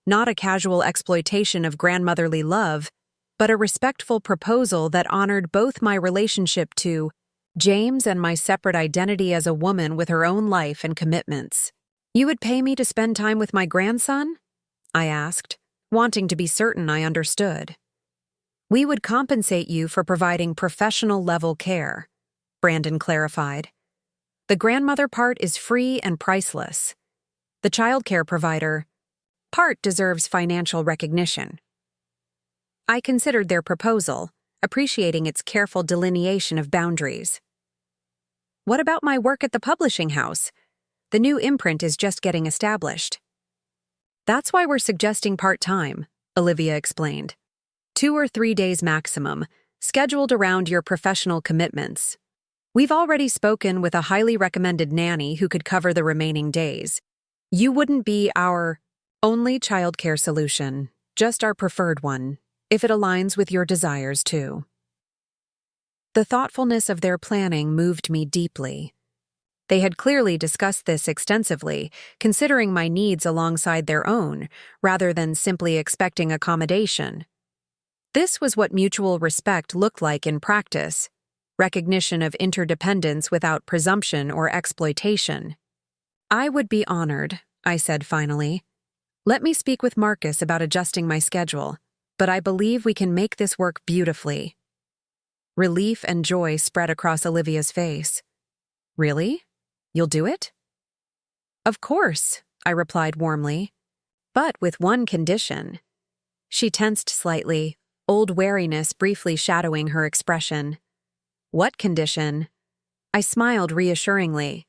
not a casual exploitation of grandmotherly love, but a respectful proposal that honored both my relationship to James and my separate identity as a woman with her own life and commitments. "You would pay me to spend time with my grandson?" I asked, wanting to be certain I understood. "We would compensate you for providing professional-level care," Brandon clarified. "The grandmother part is free and priceless. The childcare provider part deserves financial recognition." I considered their proposal, appreciating its careful delineation of boundaries. "What about my work at the publishing house? The new imprint is just getting established." "That's why we're suggesting part-time," Olivia explained. 2 or 3 days maximum, scheduled around your professional commitments. We've already spoken with a highly recommended nanny who could cover the remaining days. You wouldn't be our only childcare solution, just our preferred one, if it aligns with your desires too. The thoughtfulness of their planning moved me deeply. They had clearly discussed this extensively, considering my needs alongside their own, rather than simply expecting accommodation. This was what mutual respect looked like in practice: recognition of interdependence without presumption or exploitation. "I would be honored," I said finally. "Let me speak with Marcus about adjusting my schedule, but I believe we can make this work beautifully." Relief and joy spread across Olivia's face. "Really? You'll do it?" "Of course," I replied warmly, "but with one condition." She tensed slightly, old wariness briefly shadowing her expression. "What condition?" I smiled reassuringly.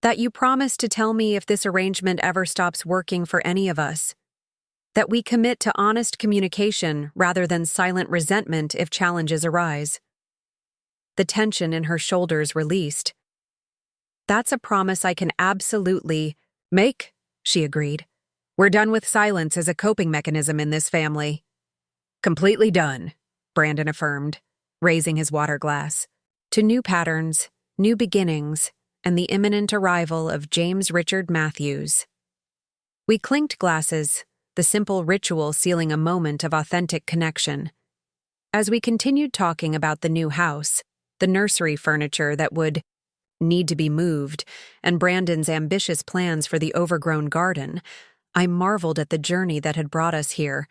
"That you promise to tell me if this arrangement ever stops working for any of us. That we commit to honest communication rather than silent resentment if challenges arise." The tension in her shoulders released. "That's a promise I can absolutely make," she agreed. "We're done with silence as a coping mechanism in this family." "Completely done," Brandon affirmed, raising his water glass. "To new patterns, new beginnings, and the imminent arrival of James Richard Matthews." We clinked glasses, the simple ritual sealing a moment of authentic connection. As we continued talking about the new house, the nursery furniture that would need to be moved, and Brandon's ambitious plans for the overgrown garden, I marveled at the journey that had brought us here,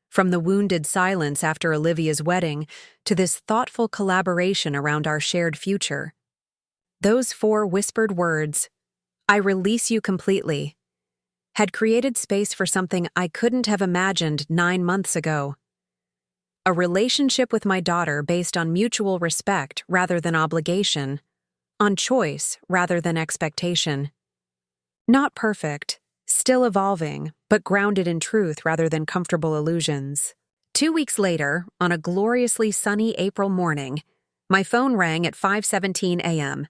from the wounded silence after Olivia's wedding to this thoughtful collaboration around our shared future. Those 4 whispered words, "I release you completely," had created space for something I couldn't have imagined 9 months ago. A relationship with my daughter based on mutual respect rather than obligation, on choice rather than expectation. Not perfect, still evolving, but grounded in truth rather than comfortable illusions. 2 weeks later, on a gloriously sunny April morning, my phone rang at 5:17 a.m.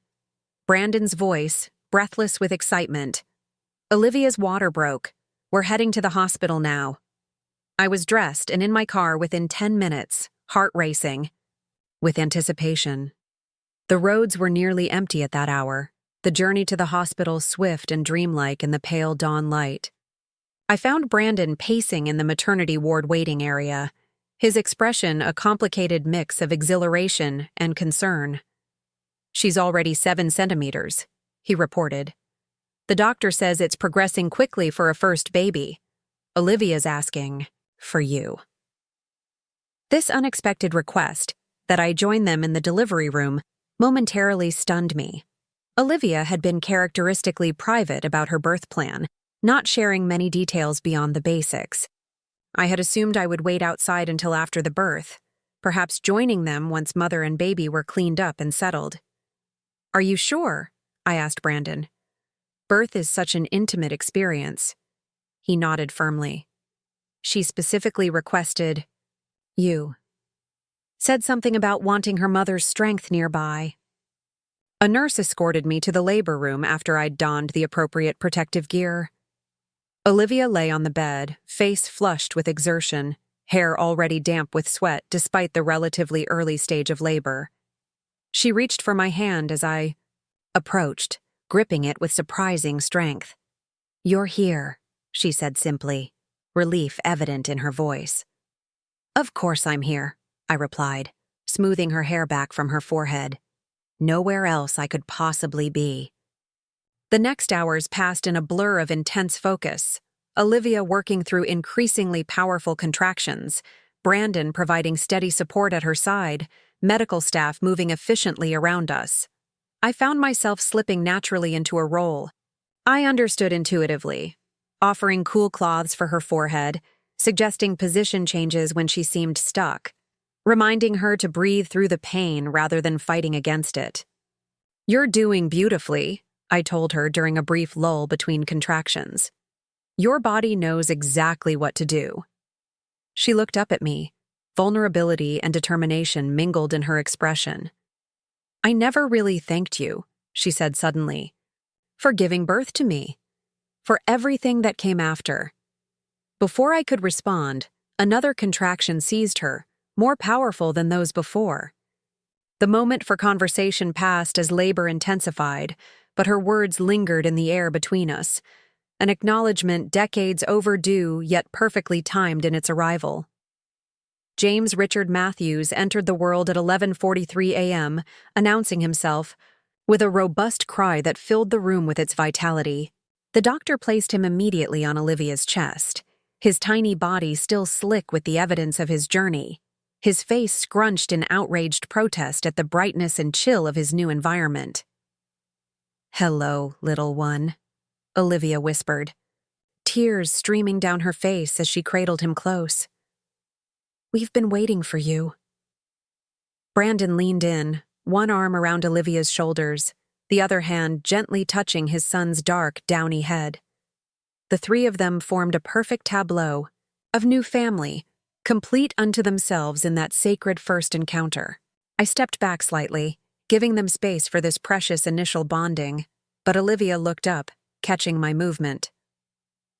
Brandon's voice, breathless with excitement. "Olivia's water broke. We're heading to the hospital now." I was dressed and in my car within 10 minutes, heart racing, with anticipation. The roads were nearly empty at that hour, the journey to the hospital swift and dreamlike in the pale dawn light. I found Brandon pacing in the maternity ward waiting area, his expression a complicated mix of exhilaration and concern. "She's already 7 centimeters, he reported. "The doctor says it's progressing quickly for a first baby. Olivia's asking for you." This unexpected request, that I join them in the delivery room, momentarily stunned me. Olivia had been characteristically private about her birth plan, not sharing many details beyond the basics. I had assumed I would wait outside until after the birth, perhaps joining them once mother and baby were cleaned up and settled. "Are you sure?" I asked Brandon. "Birth is such an intimate experience." He nodded firmly. "She specifically requested you. Said something about wanting her mother's strength nearby." A nurse escorted me to the labor room after I'd donned the appropriate protective gear. Olivia lay on the bed, face flushed with exertion, hair already damp with sweat despite the relatively early stage of labor. She reached for my hand as I approached, gripping it with surprising strength. "You're here," she said simply, relief evident in her voice. "Of course I'm here," I replied, smoothing her hair back from her forehead. Nowhere else I could possibly be. The next hours passed in a blur of intense focus, Olivia working through increasingly powerful contractions, Brandon providing steady support at her side, medical staff moving efficiently around us. I found myself slipping naturally into a role. I understood intuitively, offering cool cloths for her forehead, suggesting position changes when she seemed stuck, reminding her to breathe through the pain rather than fighting against it. "You're doing beautifully," I told her during a brief lull between contractions. "Your body knows exactly what to do." She looked up at me, vulnerability and determination mingled in her expression. "I never really thanked you," she said suddenly, "for giving birth to me, for everything that came after." Before I could respond, another contraction seized her, more powerful than those before. The moment for conversation passed as labor intensified, but her words lingered in the air between us, an acknowledgement decades overdue yet perfectly timed in its arrival. James Richard Matthews entered the world at 11:43 a.m., announcing himself, with a robust cry that filled the room with its vitality. The doctor placed him immediately on Olivia's chest, his tiny body still slick with the evidence of his journey, his face scrunched in outraged protest at the brightness and chill of his new environment. "Hello, little one," Olivia whispered, tears streaming down her face as she cradled him close. "We've been waiting for you." Brandon leaned in, one arm around Olivia's shoulders, the other hand gently touching his son's dark, downy head. The three of them formed a perfect tableau of new family, complete unto themselves in that sacred first encounter. I stepped back slightly, giving them space for this precious initial bonding, but Olivia looked up, catching my movement.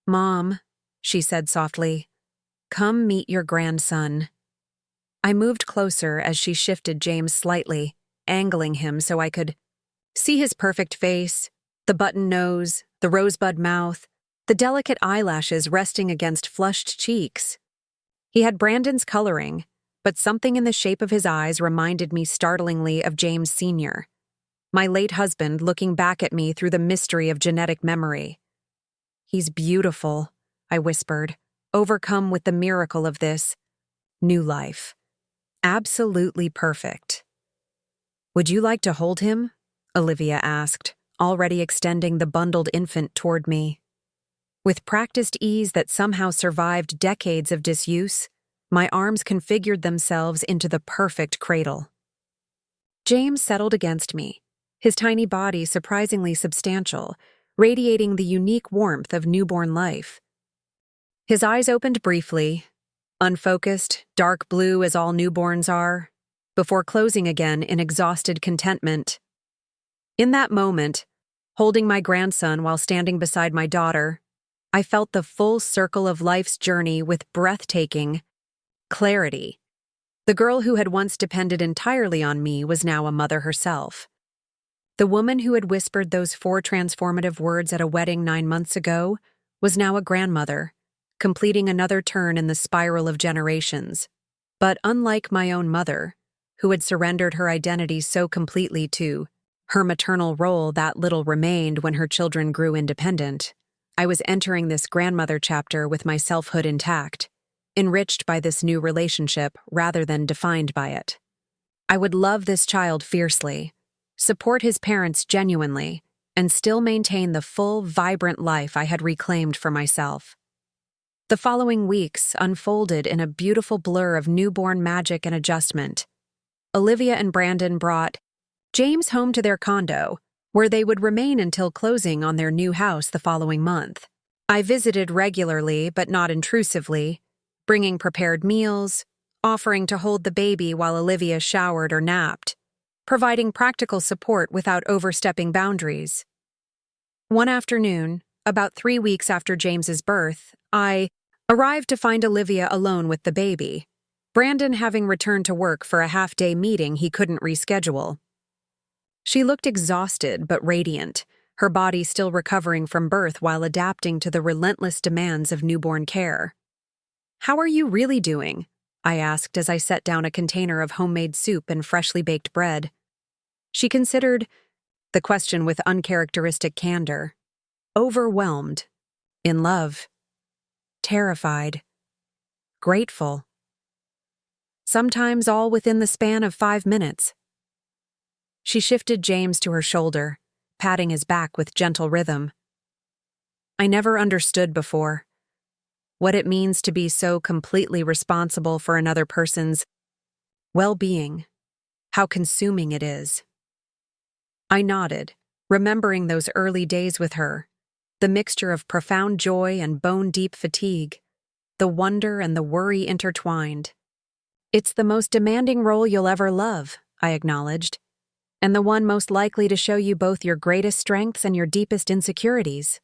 "Mom," she said softly, "come meet your grandson." I moved closer as she shifted James slightly, angling him so I could see his perfect face, the button nose, the rosebud mouth, the delicate eyelashes resting against flushed cheeks. He had Brandon's coloring, but something in the shape of his eyes reminded me startlingly of James Sr., my late husband looking back at me through the mystery of genetic memory. "He's beautiful," I whispered, overcome with the miracle of this new life. "Absolutely perfect." "Would you like to hold him?" Olivia asked, already extending the bundled infant toward me. With practiced ease that somehow survived decades of disuse, my arms configured themselves into the perfect cradle. James settled against me, his tiny body surprisingly substantial, radiating the unique warmth of newborn life. His eyes opened briefly, unfocused, dark blue as all newborns are, before closing again in exhausted contentment. In that moment, holding my grandson while standing beside my daughter, I felt the full circle of life's journey with breathtaking clarity. The girl who had once depended entirely on me was now a mother herself. The woman who had whispered those 4 transformative words at a wedding 9 months ago was now a grandmother, completing another turn in the spiral of generations. But unlike my own mother, who had surrendered her identity so completely to her maternal role that little remained when her children grew independent, I was entering this grandmother chapter with my selfhood intact, enriched by this new relationship rather than defined by it. I would love this child fiercely, support his parents genuinely, and still maintain the full, vibrant life I had reclaimed for myself. The following weeks unfolded in a beautiful blur of newborn magic and adjustment. Olivia and Brandon brought James home to their condo, where they would remain until closing on their new house the following month. I visited regularly but not intrusively, bringing prepared meals, offering to hold the baby while Olivia showered or napped, providing practical support without overstepping boundaries. One afternoon, about 3 weeks after James's birth, I arrived to find Olivia alone with the baby, Brandon having returned to work for a half-day meeting he couldn't reschedule. She looked exhausted but radiant, her body still recovering from birth while adapting to the relentless demands of newborn care. "How are you really doing?" I asked as I set down a container of homemade soup and freshly baked bread. She considered the question with uncharacteristic candor. Overwhelmed, in love, terrified, grateful. Sometimes all within the span of 5 minutes. She shifted James to her shoulder, patting his back with gentle rhythm. I never understood before what it means to be so completely responsible for another person's well-being, how consuming it is. I nodded, remembering those early days with her, the mixture of profound joy and bone-deep fatigue, the wonder and the worry intertwined. "It's the most demanding role you'll ever love," I acknowledged, "and the one most likely to show you both your greatest strengths and your deepest insecurities."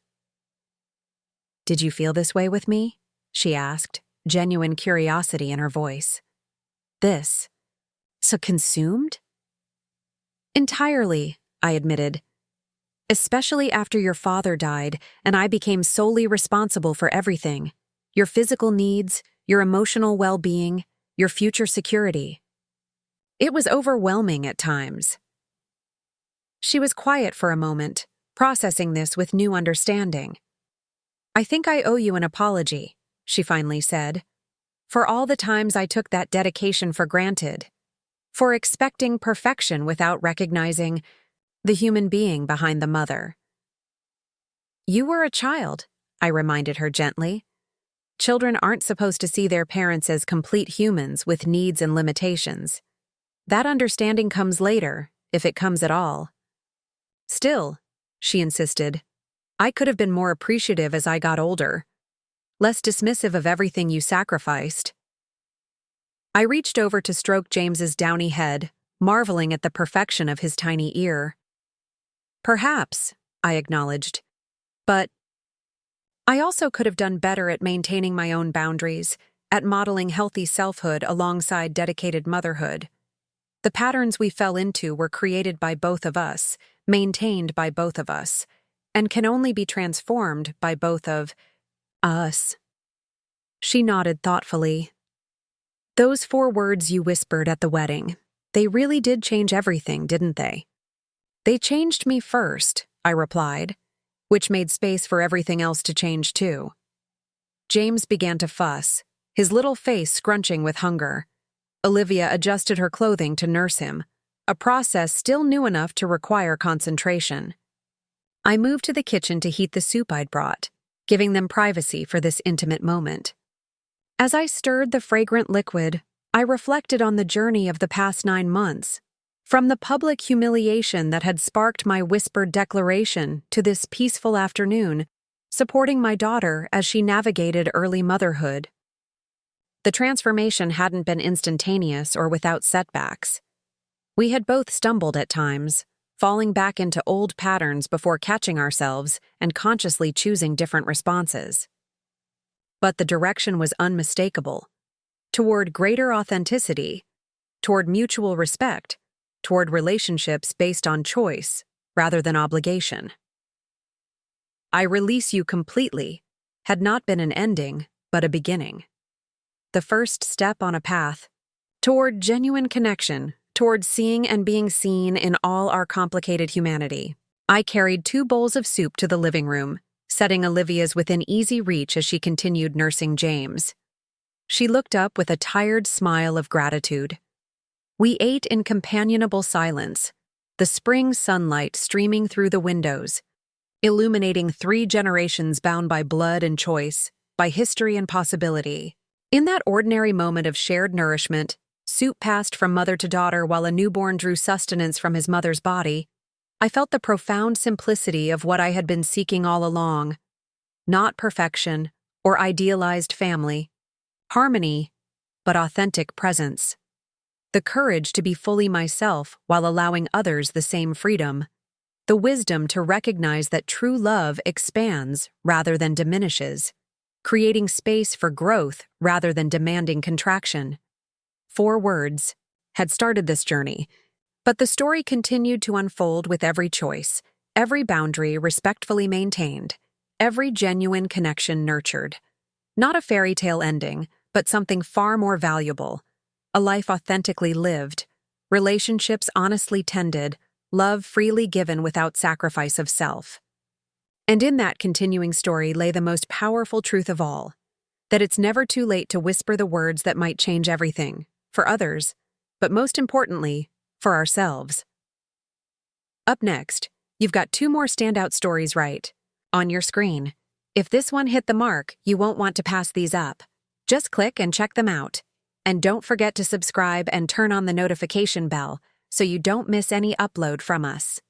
"Did you feel this way with me?" she asked, genuine curiosity in her voice. "This? So consumed?" "Entirely," I admitted. "Especially after your father died and I became solely responsible for everything. Your physical needs, your emotional well-being, your future security. It was overwhelming at times." She was quiet for a moment, processing this with new understanding. "I think I owe you an apology," she finally said, "for all the times I took that dedication for granted, for expecting perfection without recognizing the human being behind the mother." "You were a child," I reminded her gently. "Children aren't supposed to see their parents as complete humans with needs and limitations. That understanding comes later, if it comes at all." "Still," she insisted, "I could have been more appreciative as I got older, less dismissive of everything you sacrificed." I reached over to stroke James's downy head, marveling at the perfection of his tiny ear. "Perhaps," I acknowledged, "but I also could have done better at maintaining my own boundaries, at modeling healthy selfhood alongside dedicated motherhood. The patterns we fell into were created by both of us, maintained by both of us, and can only be transformed by both of us." She nodded thoughtfully. "Those 4 words you whispered at the wedding, they really did change everything, didn't they?" "They changed me first," I replied, which made space for everything else to change too. James began to fuss, his little face scrunching with hunger. Olivia adjusted her clothing to nurse him, a process still new enough to require concentration. I moved to the kitchen to heat the soup I'd brought, giving them privacy for this intimate moment. As I stirred the fragrant liquid, I reflected on the journey of the past 9 months, from the public humiliation that had sparked my whispered declaration to this peaceful afternoon, supporting my daughter as she navigated early motherhood. The transformation hadn't been instantaneous or without setbacks. We had both stumbled at times, falling back into old patterns before catching ourselves and consciously choosing different responses. But the direction was unmistakable, toward greater authenticity, toward mutual respect, toward relationships based on choice rather than obligation. "I release you completely" had not been an ending, but a beginning. The first step on a path toward genuine connection, toward seeing and being seen in all our complicated humanity. I carried 2 bowls of soup to the living room, setting Olivia's within easy reach as she continued nursing James. She looked up with a tired smile of gratitude. We ate in companionable silence, the spring sunlight streaming through the windows, illuminating 3 generations bound by blood and choice, by history and possibility. In that ordinary moment of shared nourishment, soup passed from mother to daughter while a newborn drew sustenance from his mother's body, I felt the profound simplicity of what I had been seeking all along. Not perfection or idealized family, harmony, but authentic presence. the courage to be fully myself while allowing others the same freedom, the wisdom to recognize that true love expands rather than diminishes, creating space for growth rather than demanding contraction. 4 words had started this journey, but the story continued to unfold with every choice, every boundary respectfully maintained, every genuine connection nurtured. Not a fairy tale ending, but something far more valuable. A life authentically lived, relationships honestly tended, love freely given without sacrifice of self. And in that continuing story lay the most powerful truth of all, that it's never too late to whisper the words that might change everything, for others, but most importantly, for ourselves. Up next, you've got 2 more standout stories right on your screen. If this one hit the mark, you won't want to pass these up. Just click and check them out. And don't forget to subscribe and turn on the notification bell so you don't miss any upload from us.